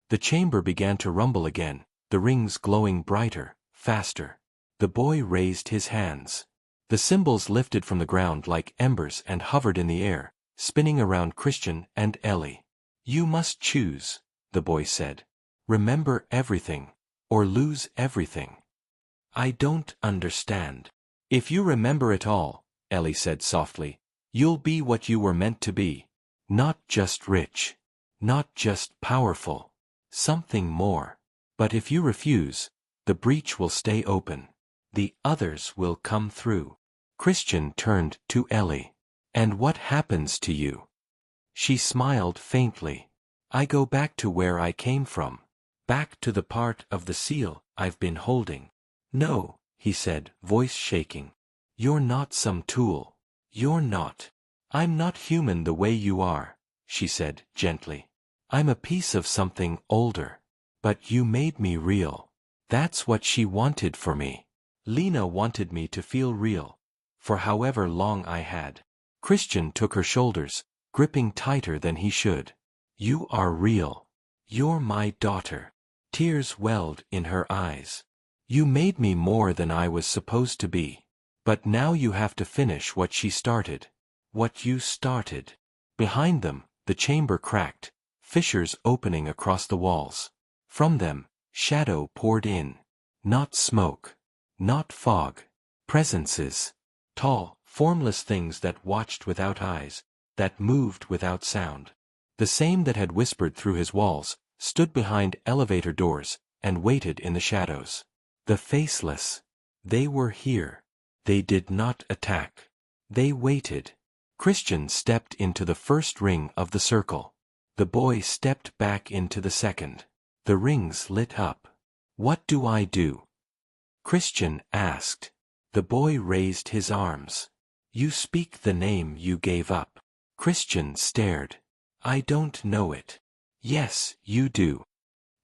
The chamber began to rumble again, the rings glowing brighter, faster. The boy raised his hands. The symbols lifted from the ground like embers and hovered in the air, spinning around Christian and Ellie. "You must choose," the boy said. "Remember everything, or lose everything." "I don't understand." "If you remember it all," Ellie said softly, "you'll be what you were meant to be. Not just rich. Not just powerful. Something more. But if you refuse, the breach will stay open. The others will come through." Christian turned to Ellie. "And what happens to you?" She smiled faintly. "I go back to where I came from. Back to the part of the seal I've been holding." "No," he said, voice shaking. "You're not some tool. You're not. I'm not human the way you are," she said, gently. "I'm a piece of something older. But you made me real." That's what she wanted for me. Lena wanted me to feel real. For however long I had. Christian took her shoulders, gripping tighter than he should. "You are real. You're my daughter." Tears welled in her eyes. "You made me more than I was supposed to be. But now you have to finish what she started. What you started." Behind them, the chamber cracked, fissures opening across the walls. From them, shadow poured in. Not smoke. Not fog. Presences. Tall, formless things that watched without eyes, that moved without sound. The same that had whispered through his walls, stood behind elevator doors, and waited in the shadows. The faceless. They were here. They did not attack. They waited. Christian stepped into the first ring of the circle. The boy stepped back into the second. The rings lit up. "What do I do?" Christian asked. The boy raised his arms. "You speak the name you gave up." Christian stared. "I don't know it." "Yes, you do."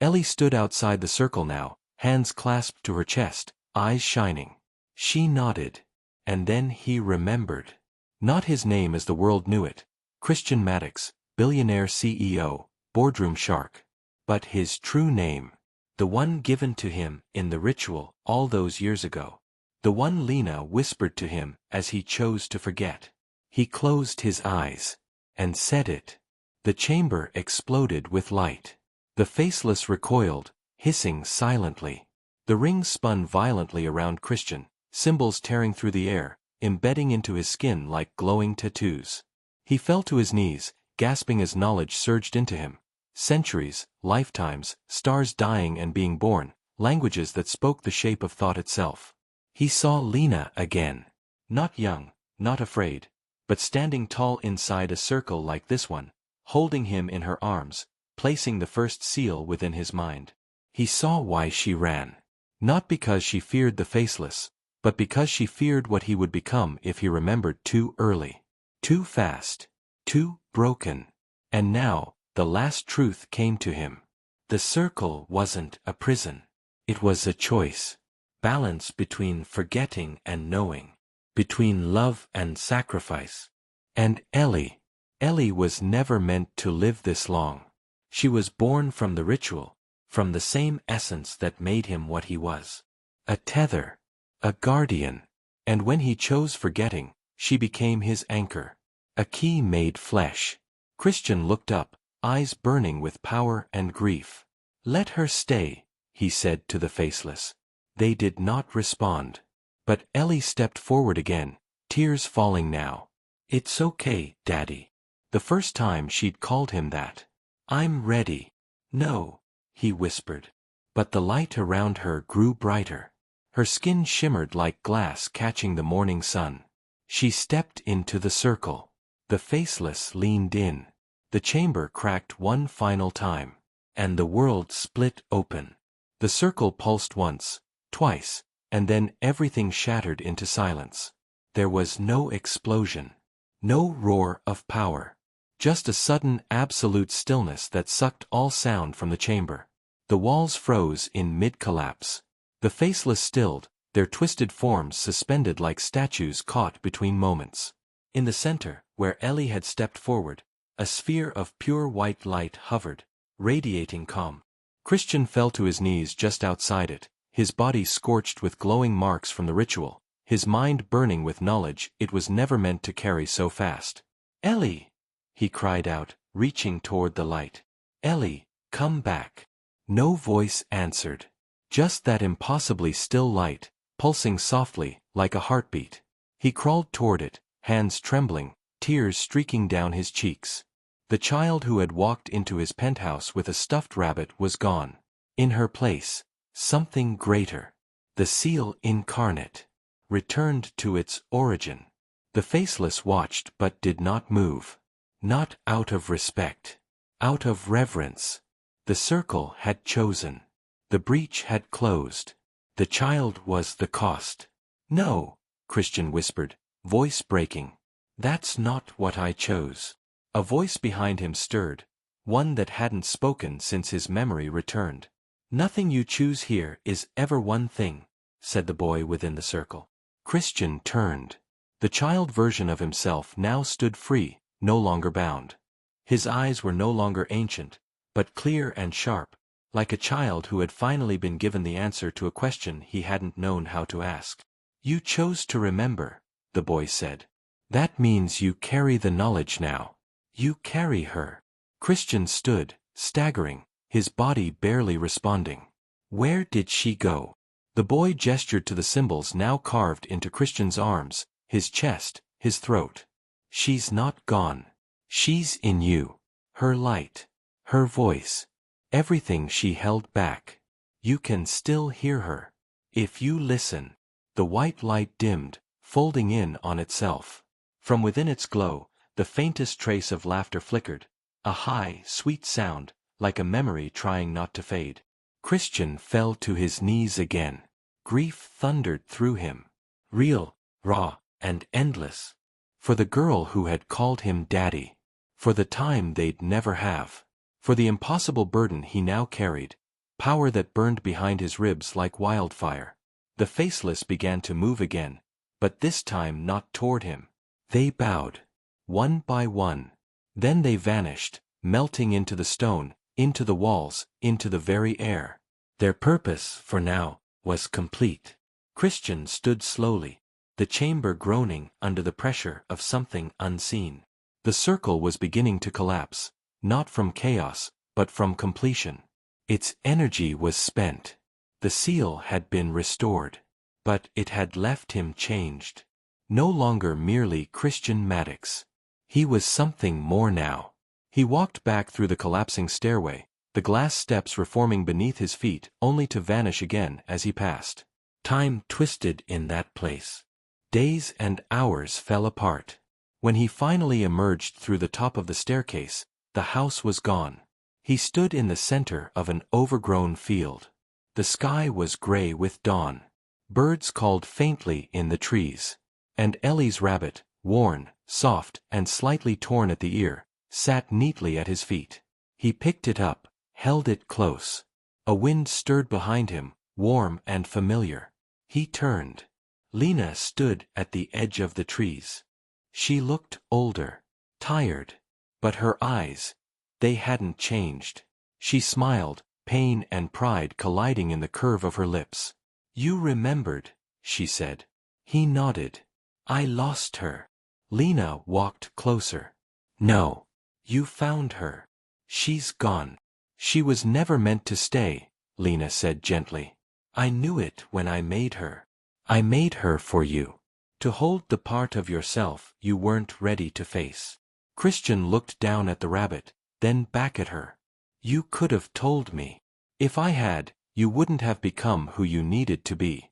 Ellie stood outside the circle now, hands clasped to her chest, eyes shining. She nodded. And then he remembered. Not his name as the world knew it, Christian Maddox, billionaire CEO, boardroom shark. But his true name. The one given to him in the ritual all those years ago. The one Lena whispered to him as he chose to forget. He closed his eyes. And said it. The chamber exploded with light. The faceless recoiled, hissing silently. The rings spun violently around Christian, symbols tearing through the air, embedding into his skin like glowing tattoos. He fell to his knees, gasping as knowledge surged into him. Centuries, lifetimes, stars dying and being born, languages that spoke the shape of thought itself. He saw Lena again. Not young, not afraid, but standing tall inside a circle like this one, holding him in her arms, placing the first seal within his mind. He saw why she ran. Not because she feared the faceless, but because she feared what he would become if he remembered too early. Too fast. Too broken. And now, the last truth came to him. The circle wasn't a prison. It was a choice. Balance between forgetting and knowing. Between love and sacrifice. And Ellie. Ellie was never meant to live this long. She was born from the ritual, from the same essence that made him what he was. A tether. A guardian. And when he chose forgetting, she became his anchor. A key made flesh. Christian looked up, eyes burning with power and grief. "Let her stay," he said to the faceless. They did not respond. But Ellie stepped forward again, tears falling now. "It's okay, Daddy." The first time she'd called him that. "I'm ready." "No," he whispered. But the light around her grew brighter. Her skin shimmered like glass catching the morning sun. She stepped into the circle. The faceless leaned in. The chamber cracked one final time. And the world split open. The circle pulsed once, twice, and then everything shattered into silence. There was no explosion. No roar of power. Just a sudden absolute stillness that sucked all sound from the chamber. The walls froze in mid-collapse. The faceless stilled, their twisted forms suspended like statues caught between moments. In the center, where Ellie had stepped forward, a sphere of pure white light hovered, radiating calm. Christian fell to his knees just outside it, his body scorched with glowing marks from the ritual, his mind burning with knowledge it was never meant to carry so fast. "Ellie!" he cried out, reaching toward the light. "Ellie, come back." No voice answered. Just that impossibly still light, pulsing softly, like a heartbeat. He crawled toward it, hands trembling, tears streaking down his cheeks. The child who had walked into his penthouse with a stuffed rabbit was gone. In her place, something greater. The seal incarnate. Returned to its origin. The faceless watched but did not move. Not out of respect. Out of reverence. The circle had chosen. The breach had closed. The child was the cost. "No," Christian whispered, voice breaking. "That's not what I chose." A voice behind him stirred, one that hadn't spoken since his memory returned. "Nothing you choose here is ever one thing," said the boy within the circle. Christian turned. The child version of himself now stood free, no longer bound. His eyes were no longer ancient, but clear and sharp, like a child who had finally been given the answer to a question he hadn't known how to ask. "You chose to remember," the boy said. "That means you carry the knowledge now. You carry her." Christian stood, staggering, his body barely responding. "Where did she go?" The boy gestured to the symbols now carved into Christian's arms, his chest, his throat. "She's not gone. She's in you. Her light. Her voice. Everything she held back. You can still hear her. If you listen." The white light dimmed, folding in on itself. From within its glow, the faintest trace of laughter flickered, a high, sweet sound, like a memory trying not to fade. Christian fell to his knees again. Grief thundered through him. Real, raw, and endless. For the girl who had called him daddy. For the time they'd never have. For the impossible burden he now carried. Power that burned behind his ribs like wildfire. The faceless began to move again, but this time not toward him. They bowed. One by one. Then they vanished, melting into the stone, into the walls, into the very air. Their purpose, for now, was complete. Christian stood slowly, the chamber groaning under the pressure of something unseen. The circle was beginning to collapse, not from chaos, but from completion. Its energy was spent. The seal had been restored. But it had left him changed. No longer merely Christian Maddox. He was something more now. He walked back through the collapsing stairway, the glass steps reforming beneath his feet only to vanish again as he passed. Time twisted in that place. Days and hours fell apart. When he finally emerged through the top of the staircase, the house was gone. He stood in the center of an overgrown field. The sky was gray with dawn. Birds called faintly in the trees. And Ellie's rabbit, worn, soft, and slightly torn at the ear, sat neatly at his feet. He picked it up, held it close. A wind stirred behind him, warm and familiar. He turned. Lena stood at the edge of the trees. She looked older, tired. But her eyes, they hadn't changed. She smiled, pain and pride colliding in the curve of her lips. "You remembered," she said. He nodded. "I lost her." Lena walked closer. "No. You found her. She's gone." "She was never meant to stay," Lena said gently. "I knew it when I made her. I made her for you. To hold the part of yourself you weren't ready to face." Christian looked down at the rabbit, then back at her. "You could have told me. If I had, you wouldn't have become who you needed to be."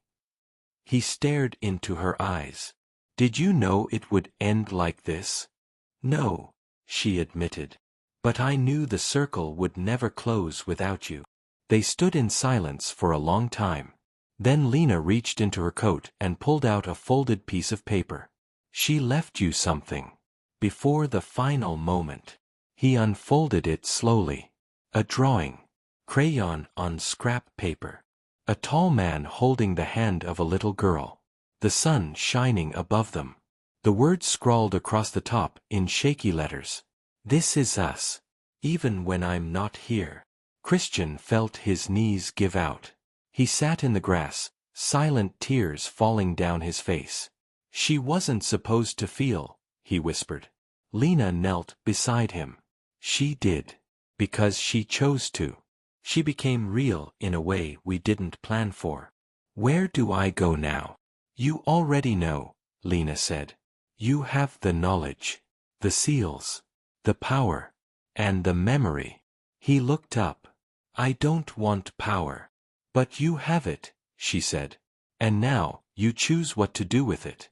He stared into her eyes. "Did you know it would end like this?" "No," she admitted. "But I knew the circle would never close without you." They stood in silence for a long time. Then Lena reached into her coat and pulled out a folded piece of paper. "She left you something. Before the final moment." He unfolded it slowly. A drawing. Crayon on scrap paper. A tall man holding the hand of a little girl. The sun shining above them. The words scrawled across the top in shaky letters. "This is us. Even when I'm not here." Christian felt his knees give out. He sat in the grass, silent tears falling down his face. "She wasn't supposed to feel," he whispered. Lena knelt beside him. "She did. Because she chose to. She became real in a way we didn't plan for." "Where do I go now?" "You already know," Lena said. "You have the knowledge, the seals, the power, and the memory." He looked up. "I don't want power. But you have it," she said. "And now, you choose what to do with it."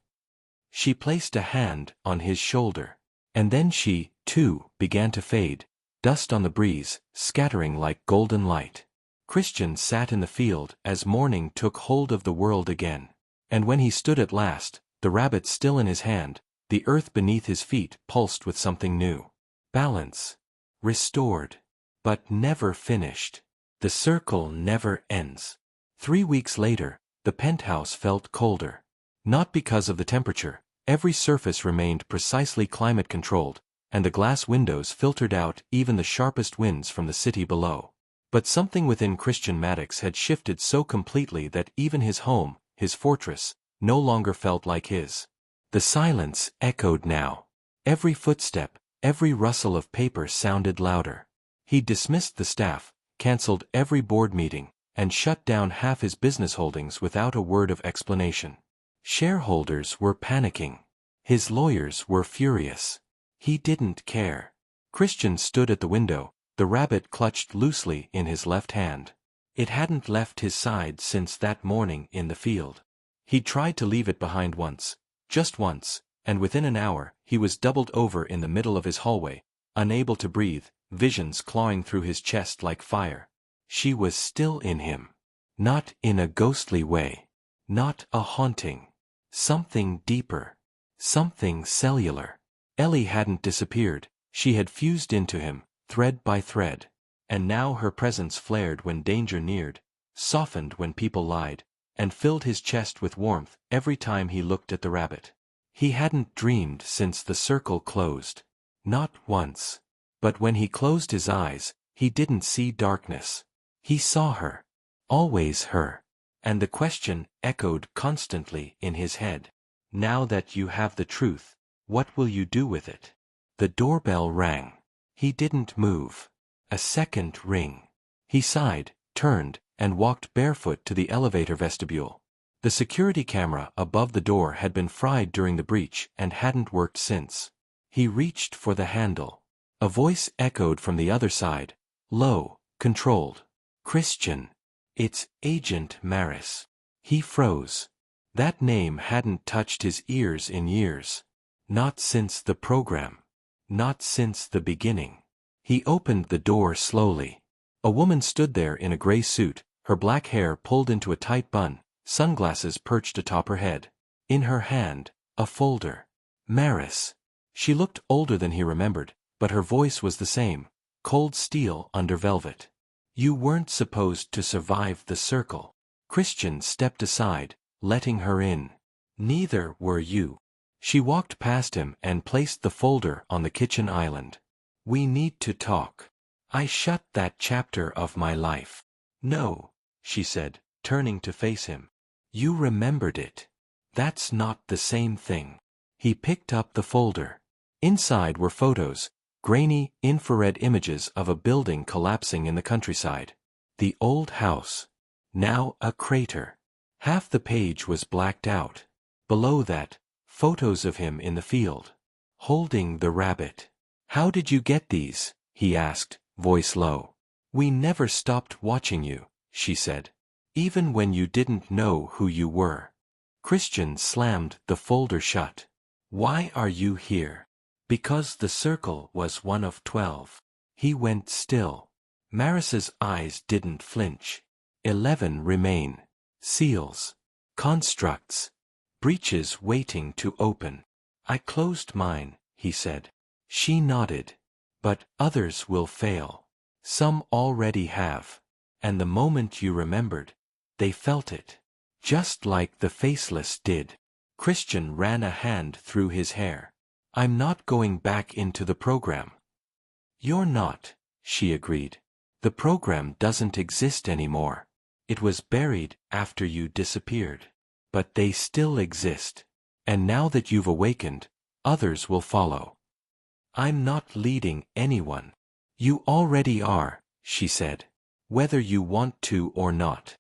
She placed a hand on his shoulder. And then she, too, began to fade, dust on the breeze, scattering like golden light. Christian sat in the field as morning took hold of the world again. And when he stood at last, the rabbit still in his hand, the earth beneath his feet pulsed with something new. Balance. Restored. But never finished. The circle never ends. 3 weeks later, the penthouse felt colder. Not because of the temperature. Every surface remained precisely climate-controlled, and the glass windows filtered out even the sharpest winds from the city below. But something within Christian Maddox had shifted so completely that even his home, his fortress, no longer felt like his. The silence echoed now. Every footstep, every rustle of paper sounded louder. He dismissed the staff, cancelled every board meeting, and shut down half his business holdings without a word of explanation. Shareholders were panicking. His lawyers were furious. He didn't care. Christian stood at the window, the rabbit clutched loosely in his left hand. It hadn't left his side since that morning in the field. He'd tried to leave it behind once, just once, and within an hour he was doubled over in the middle of his hallway, unable to breathe, visions clawing through his chest like fire. She was still in him. Not in a ghostly way. Not a haunting. Something deeper. Something cellular. Ellie hadn't disappeared, she had fused into him, thread by thread. And now her presence flared when danger neared, softened when people lied, and filled his chest with warmth every time he looked at the rabbit. He hadn't dreamed since the circle closed. Not once. But when he closed his eyes, he didn't see darkness. He saw her. Always her. And the question echoed constantly in his head. "Now that you have the truth, what will you do with it?" The doorbell rang. He didn't move. A second ring. He sighed, turned, and walked barefoot to the elevator vestibule. The security camera above the door had been fried during the breach and hadn't worked since. He reached for the handle. A voice echoed from the other side, low, controlled. Christian. It's Agent Maris. He froze. That name hadn't touched his ears in years. Not since the program. Not since the beginning. He opened the door slowly. A woman stood there in a gray suit, her black hair pulled into a tight bun, sunglasses perched atop her head. In her hand, a folder. Maris. She looked older than he remembered, but her voice was the same, cold steel under velvet. You weren't supposed to survive the circle. Christian stepped aside, letting her in. Neither were you. She walked past him and placed the folder on the kitchen island. We need to talk. I shut that chapter of my life. No, she said, turning to face him. You remembered it. That's not the same thing. He picked up the folder. Inside were photos, grainy, infrared images of a building collapsing in the countryside. The old house. Now a crater. Half the page was blacked out. Below that, photos of him in the field. Holding the rabbit. How did you get these? He asked, voice low. We never stopped watching you, she said. Even when you didn't know who you were. Christian slammed the folder shut. Why are you here? Because the circle was one of 12. He went still. Maris's eyes didn't flinch. 11 remain. Seals. Constructs. Breaches waiting to open. I closed mine, he said. She nodded. But others will fail. Some already have. And the moment you remembered, they felt it. Just like the faceless did. Christian ran a hand through his hair. I'm not going back into the program. You're not, she agreed. The program doesn't exist anymore. It was buried after you disappeared. But they still exist. And now that you've awakened, others will follow. I'm not leading anyone. You already are, she said. Whether you want to or not.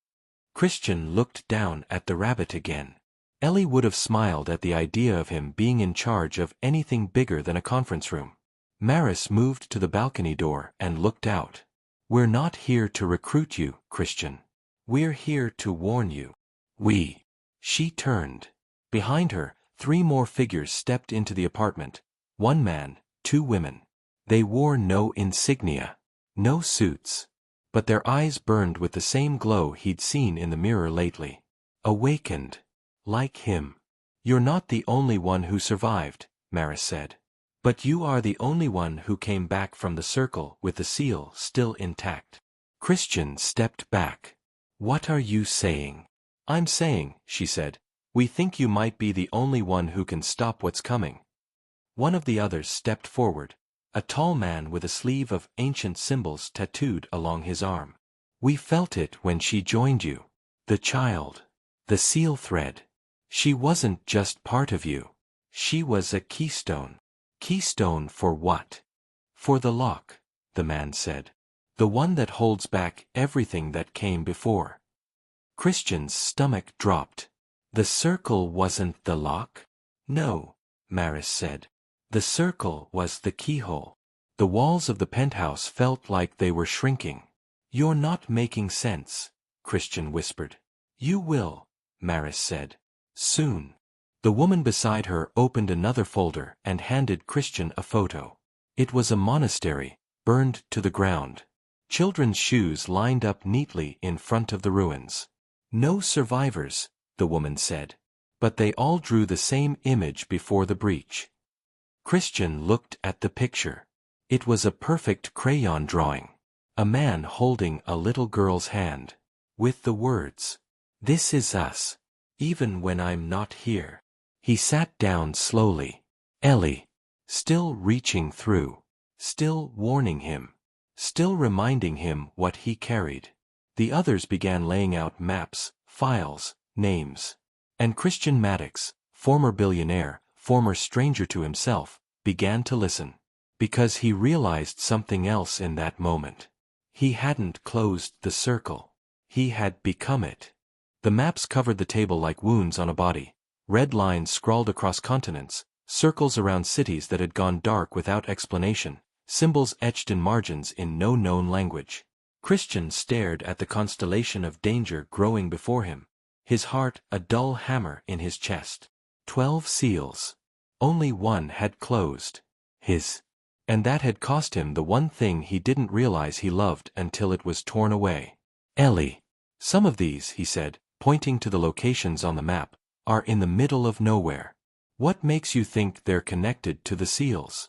Christian looked down at the rabbit again. Ellie would have smiled at the idea of him being in charge of anything bigger than a conference room. Maris moved to the balcony door and looked out. We're not here to recruit you, Christian. We're here to warn you. We. She turned. Behind her, 3 more figures stepped into the apartment. 1 man, 2 women. They wore no insignia. No suits. But their eyes burned with the same glow he'd seen in the mirror lately. Awakened. Like him. You're not the only one who survived, Maris said. But you are the only one who came back from the circle with the seal still intact. Christian stepped back. What are you saying? I'm saying, she said, we think you might be the only one who can stop what's coming. One of the others stepped forward, a tall man with a sleeve of ancient symbols tattooed along his arm. We felt it when she joined you. The child. The seal thread. She wasn't just part of you. She was a keystone. Keystone for what? For the lock, the man said. The one that holds back everything that came before. Christian's stomach dropped. The circle wasn't the lock? No, Maris said. The circle was the keyhole. The walls of the penthouse felt like they were shrinking. You're not making sense, Christian whispered. You will, Maris said. Soon. The woman beside her opened another folder and handed Christian a photo. It was a monastery, burned to the ground. Children's shoes lined up neatly in front of the ruins. No survivors, the woman said. But they all drew the same image before the breach. Christian looked at the picture. It was a perfect crayon drawing. A man holding a little girl's hand. With the words, "This is us. Even when I'm not here." He sat down slowly. Ellie. Still reaching through. Still warning him. Still reminding him what he carried. The others began laying out maps, files, names. And Christian Maddox, former billionaire, former stranger to himself, began to listen. Because he realized something else in that moment. He hadn't closed the circle. He had become it. The maps covered the table like wounds on a body. Red lines scrawled across continents, circles around cities that had gone dark without explanation, symbols etched in margins in no known language. Christian stared at the constellation of danger growing before him, his heart a dull hammer in his chest. 12 seals. Only one had closed. His. And that had cost him the one thing he didn't realize he loved until it was torn away. Ellie. Some of these, he said, pointing to the locations on the map, are in the middle of nowhere. What makes you think they're connected to the seals?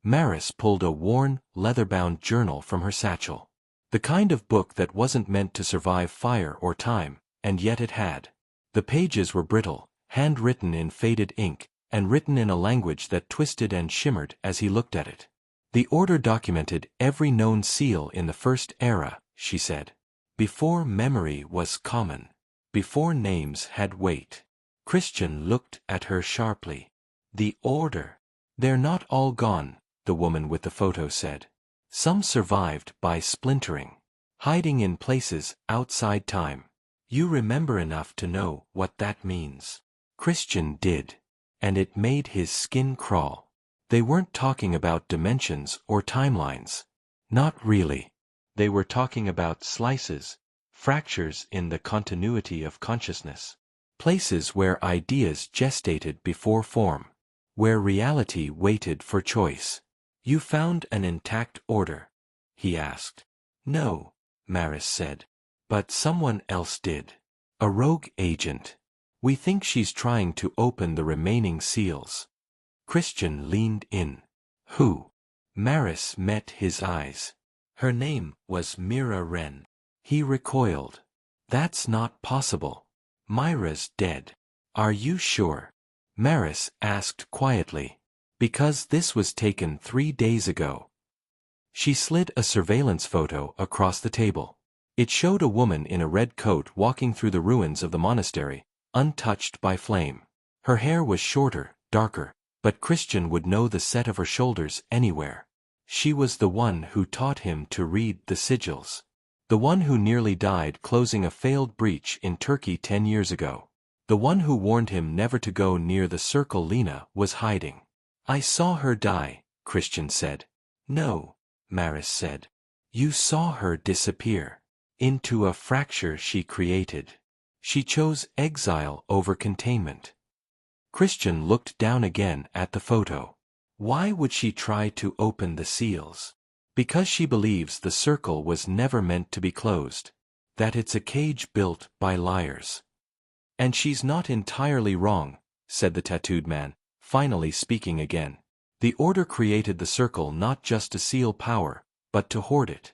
Maris pulled a worn, leather-bound journal from her satchel. The kind of book that wasn't meant to survive fire or time, and yet it had. The pages were brittle, handwritten in faded ink, and written in a language that twisted and shimmered as he looked at it. The order documented every known seal in the First Era, she said. Before memory was common. Before names had weight. Christian looked at her sharply. The order. They're not all gone, the woman with the photo said. Some survived by splintering. Hiding in places outside time. You remember enough to know what that means. Christian did. And it made his skin crawl. They weren't talking about dimensions or timelines. Not really. They were talking about slices, fractures in the continuity of consciousness. Places where ideas gestated before form. Where reality waited for choice. You found an intact order? He asked. No, Maris said. But someone else did. A rogue agent. We think she's trying to open the remaining seals. Christian leaned in. Who? Maris met his eyes. Her name was Mira Wren. He recoiled. That's not possible. Myra's dead. Are you sure? Maris asked quietly. Because this was taken 3 days ago. She slid a surveillance photo across the table. It showed a woman in a red coat walking through the ruins of the monastery, untouched by flame. Her hair was shorter, darker, but Christian would know the set of her shoulders anywhere. She was the one who taught him to read the sigils. The one who nearly died closing a failed breach in Turkey 10 years ago. The one who warned him never to go near the circle Lena was hiding. I saw her die, Christian said. No, Maris said. You saw her disappear. Into a fracture she created. She chose exile over containment. Christian looked down again at the photo. Why would she try to open the seals? Because she believes the circle was never meant to be closed. That it's a cage built by liars. And she's not entirely wrong, said the tattooed man, finally speaking again. The order created the circle not just to seal power, but to hoard it.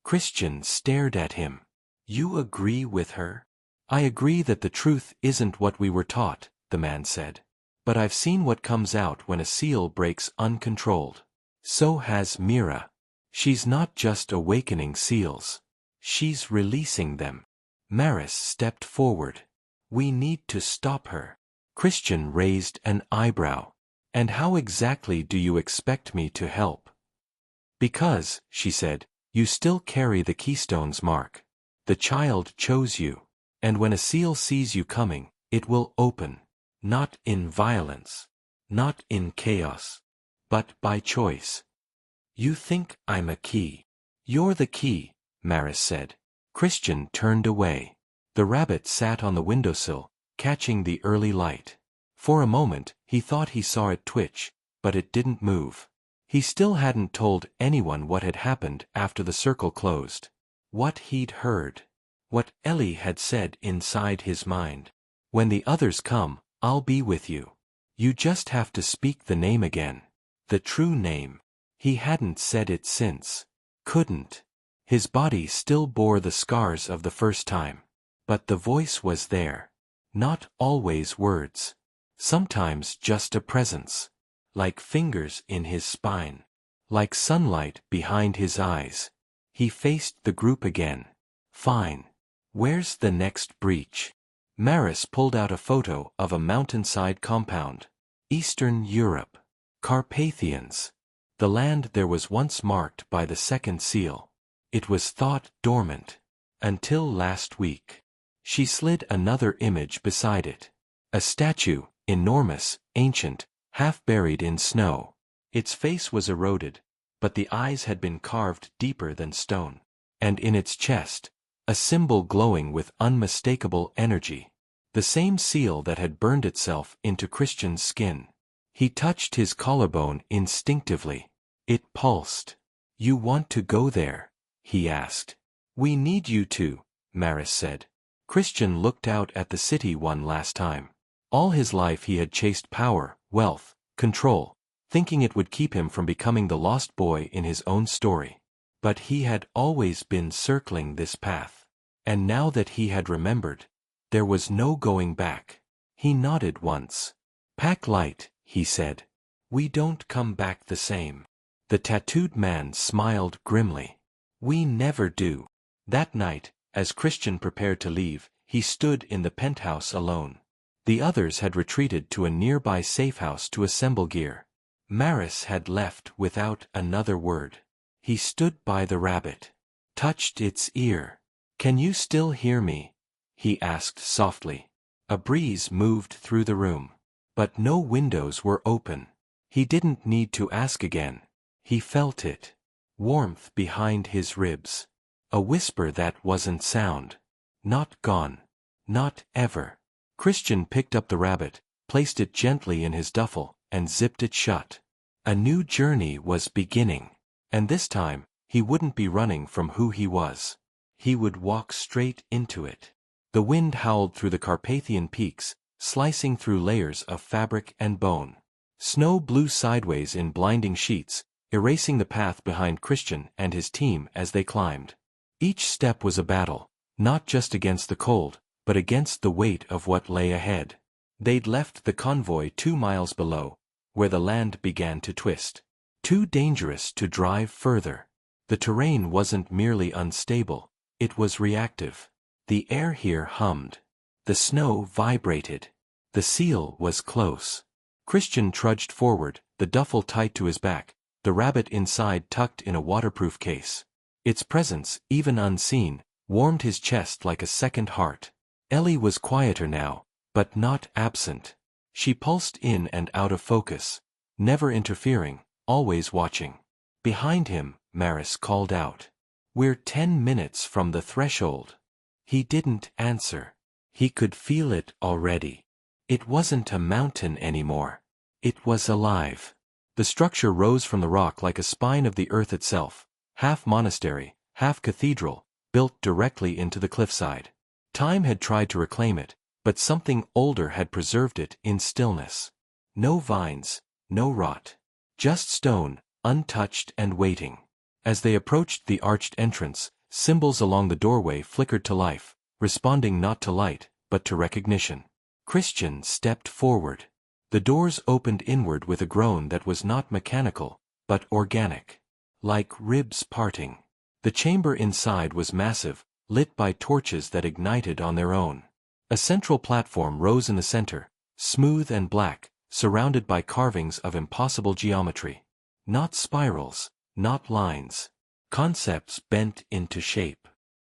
Christian stared at him. You agree with her? I agree that the truth isn't what we were taught, the man said. But I've seen what comes out when a seal breaks uncontrolled. So has Mira. She's not just awakening seals. She's releasing them. Maris stepped forward. We need to stop her. Christian raised an eyebrow. And how exactly do you expect me to help? Because, she said, you still carry the Keystone's mark. The child chose you. And when a seal sees you coming, it will open. Not in violence. Not in chaos. But by choice. You think I'm a key. You're the key, Maris said. Christian turned away. The rabbit sat on the windowsill, catching the early light. For a moment, he thought he saw it twitch, but it didn't move. He still hadn't told anyone what had happened after the circle closed. What he'd heard. What Ellie had said inside his mind. When the others come, I'll be with you. You just have to speak the name again. The true name. He hadn't said it since. Couldn't. His body still bore the scars of the first time. But the voice was there. Not always words. Sometimes just a presence. Like fingers in his spine. Like sunlight behind his eyes. He faced the group again. Fine. Where's the next breach? Maris pulled out a photo of a mountainside compound. Eastern Europe. Carpathians. The land there was once marked by the second seal. It was thought dormant. Until last week. She slid another image beside it. A statue, enormous, ancient, half buried in snow. Its face was eroded, but the eyes had been carved deeper than stone. And in its chest, a symbol glowing with unmistakable energy. The same seal that had burned itself into Christian's skin. He touched his collarbone instinctively. It pulsed. "You want to go there?" he asked. "We need you to," Maris said. Christian looked out at the city one last time. All his life he had chased power, wealth, control, thinking it would keep him from becoming the lost boy in his own story. But he had always been circling this path. And now that he had remembered, there was no going back. He nodded once. "Pack light," he said. "We don't come back the same." The tattooed man smiled grimly. "We never do." That night, as Christian prepared to leave, he stood in the penthouse alone. The others had retreated to a nearby safe house to assemble gear. Maris had left without another word. He stood by the rabbit. Touched its ear. "Can you still hear me?" he asked softly. A breeze moved through the room. But no windows were open. He didn't need to ask again. He felt it. Warmth behind his ribs. A whisper that wasn't sound. Not gone. Not ever. Christian picked up the rabbit, placed it gently in his duffel, and zipped it shut. A new journey was beginning. And this time, he wouldn't be running from who he was. He would walk straight into it. The wind howled through the Carpathian peaks, slicing through layers of fabric and bone. Snow blew sideways in blinding sheets, erasing the path behind Christian and his team as they climbed. Each step was a battle, not just against the cold, but against the weight of what lay ahead. They'd left the convoy 2 miles below, where the land began to twist. Too dangerous to drive further. The terrain wasn't merely unstable, it was reactive. The air here hummed. The snow vibrated. The seal was close. Christian trudged forward, the duffel tight to his back, the rabbit inside tucked in a waterproof case. Its presence, even unseen, warmed his chest like a second heart. Ellie was quieter now, but not absent. She pulsed in and out of focus, never interfering, always watching. Behind him, Maris called out. "We're 10 minutes from the threshold." He didn't answer. He could feel it already. It wasn't a mountain anymore. It was alive. The structure rose from the rock like a spine of the earth itself, half monastery, half cathedral, built directly into the cliffside. Time had tried to reclaim it, but something older had preserved it in stillness. No vines, no rot. Just stone, untouched and waiting. As they approached the arched entrance, symbols along the doorway flickered to life, responding not to light, but to recognition. Christian stepped forward. The doors opened inward with a groan that was not mechanical, but organic. Like ribs parting. The chamber inside was massive, lit by torches that ignited on their own. A central platform rose in the center, smooth and black, surrounded by carvings of impossible geometry. Not spirals, not lines. Concepts bent into shape.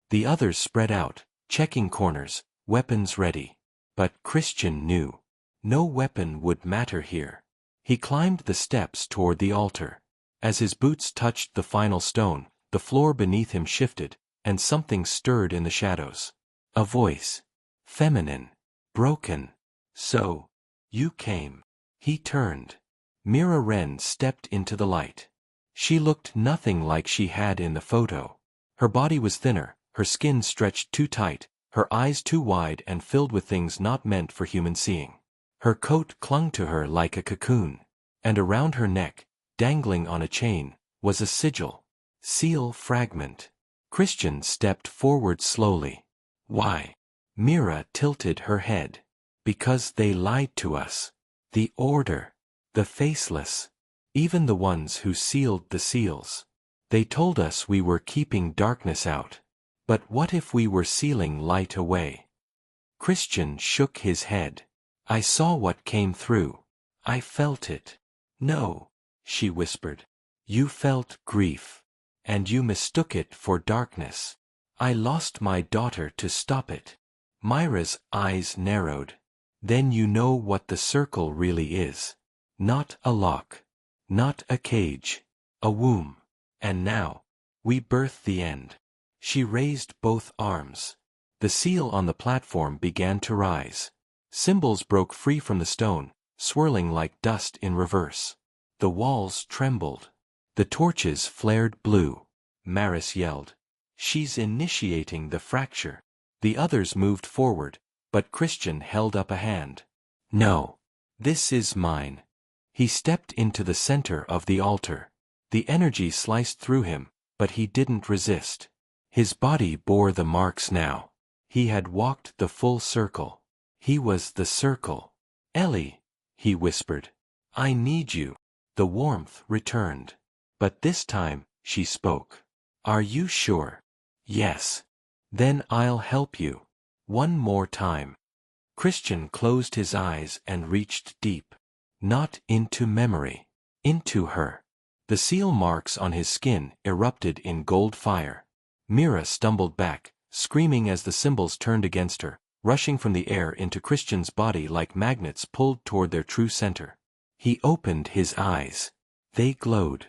The others spread out, checking corners, weapons ready. But Christian knew. No weapon would matter here. He climbed the steps toward the altar. As his boots touched the final stone, the floor beneath him shifted, and something stirred in the shadows. A voice. Feminine. Broken. "So. You came." He turned. Mira Wren stepped into the light. She looked nothing like she had in the photo. Her body was thinner, her skin stretched too tight, her eyes too wide and filled with things not meant for human seeing. Her coat clung to her like a cocoon. And around her neck, dangling on a chain, was a sigil. Seal fragment. Christian stepped forward slowly. "Why?" Mira tilted her head. "Because they lied to us. The Order. The Faceless. Even the ones who sealed the seals. They told us we were keeping darkness out. But what if we were sealing light away?" Christian shook his head. "I saw what came through. I felt it." "No," she whispered. "You felt grief. And you mistook it for darkness. I lost my daughter to stop it." Myra's eyes narrowed. "Then you know what the circle really is. Not a lock. Not a cage. A womb. And now, we birth the end. She raised both arms. The seal on the platform began to rise. Symbols broke free from the stone, swirling like dust in reverse. The walls trembled. The torches flared blue. Maris yelled, "She's initiating the fracture." The others moved forward, but Christian held up a hand. "No. This is mine." He stepped into the center of the altar. The energy sliced through him, but he didn't resist. His body bore the marks now. He had walked the full circle. He was the circle. "Ellie," he whispered. "I need you." The warmth returned. But this time, she spoke. "Are you sure?" "Yes." "Then I'll help you. One more time." Christian closed his eyes and reached deep. Not into memory. Into her. The seal marks on his skin erupted in gold fire. Mira stumbled back, screaming as the symbols turned against her, rushing from the air into Christian's body like magnets pulled toward their true center. He opened his eyes. They glowed.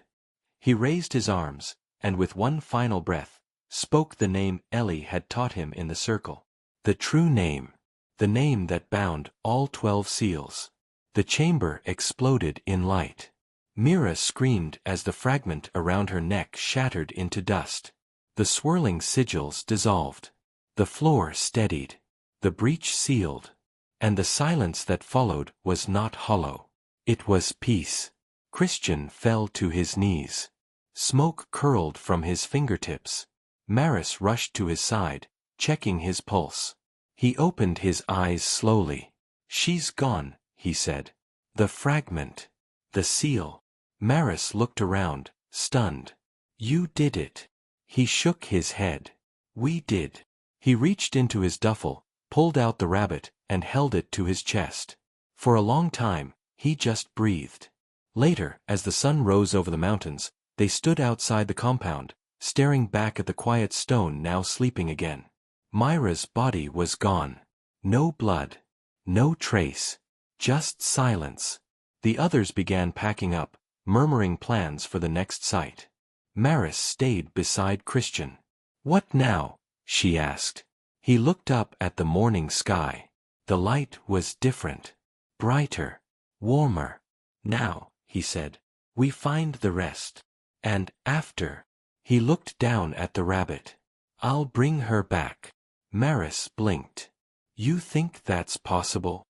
He raised his arms, and with one final breath, spoke the name Ellie had taught him in the circle. The true name. The name that bound all 12 seals. The chamber exploded in light. Mira screamed as the fragment around her neck shattered into dust. The swirling sigils dissolved. The floor steadied. The breach sealed. And the silence that followed was not hollow. It was peace. Christian fell to his knees. Smoke curled from his fingertips. Maris rushed to his side, checking his pulse. He opened his eyes slowly. "She's gone," he said. "The fragment. The seal." Maris looked around, stunned. "You did it." He shook his head. "We did." He reached into his duffel, pulled out the rabbit, and held it to his chest. For a long time, he just breathed. Later, as the sun rose over the mountains, they stood outside the compound, staring back at the quiet stone now sleeping again. Myra's body was gone. No blood. No trace. Just silence. The others began packing up, murmuring plans for the next site. Maris stayed beside Christian. "What now?" she asked. He looked up at the morning sky. The light was different. Brighter. Warmer. "Now," he said, "we find the rest. And after." He looked down at the rabbit. "I'll bring her back." Maris blinked. "You think that's possible?"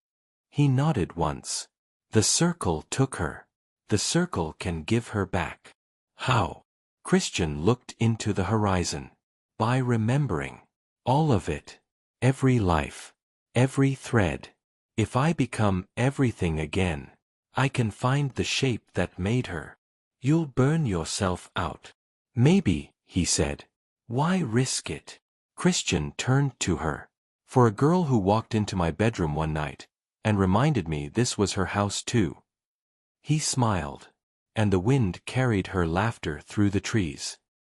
He nodded once. "The circle took her. The circle can give her back." "How?" Christian looked into the horizon. "By remembering. All of it. Every life. Every thread. If I become everything again, I can find the shape that made her." "You'll burn yourself out." "Maybe," he said. "Why risk it?" Christian turned to her. "For a girl who walked into my bedroom one night, and reminded me this was her house too." He smiled. And the wind carried her laughter through the trees.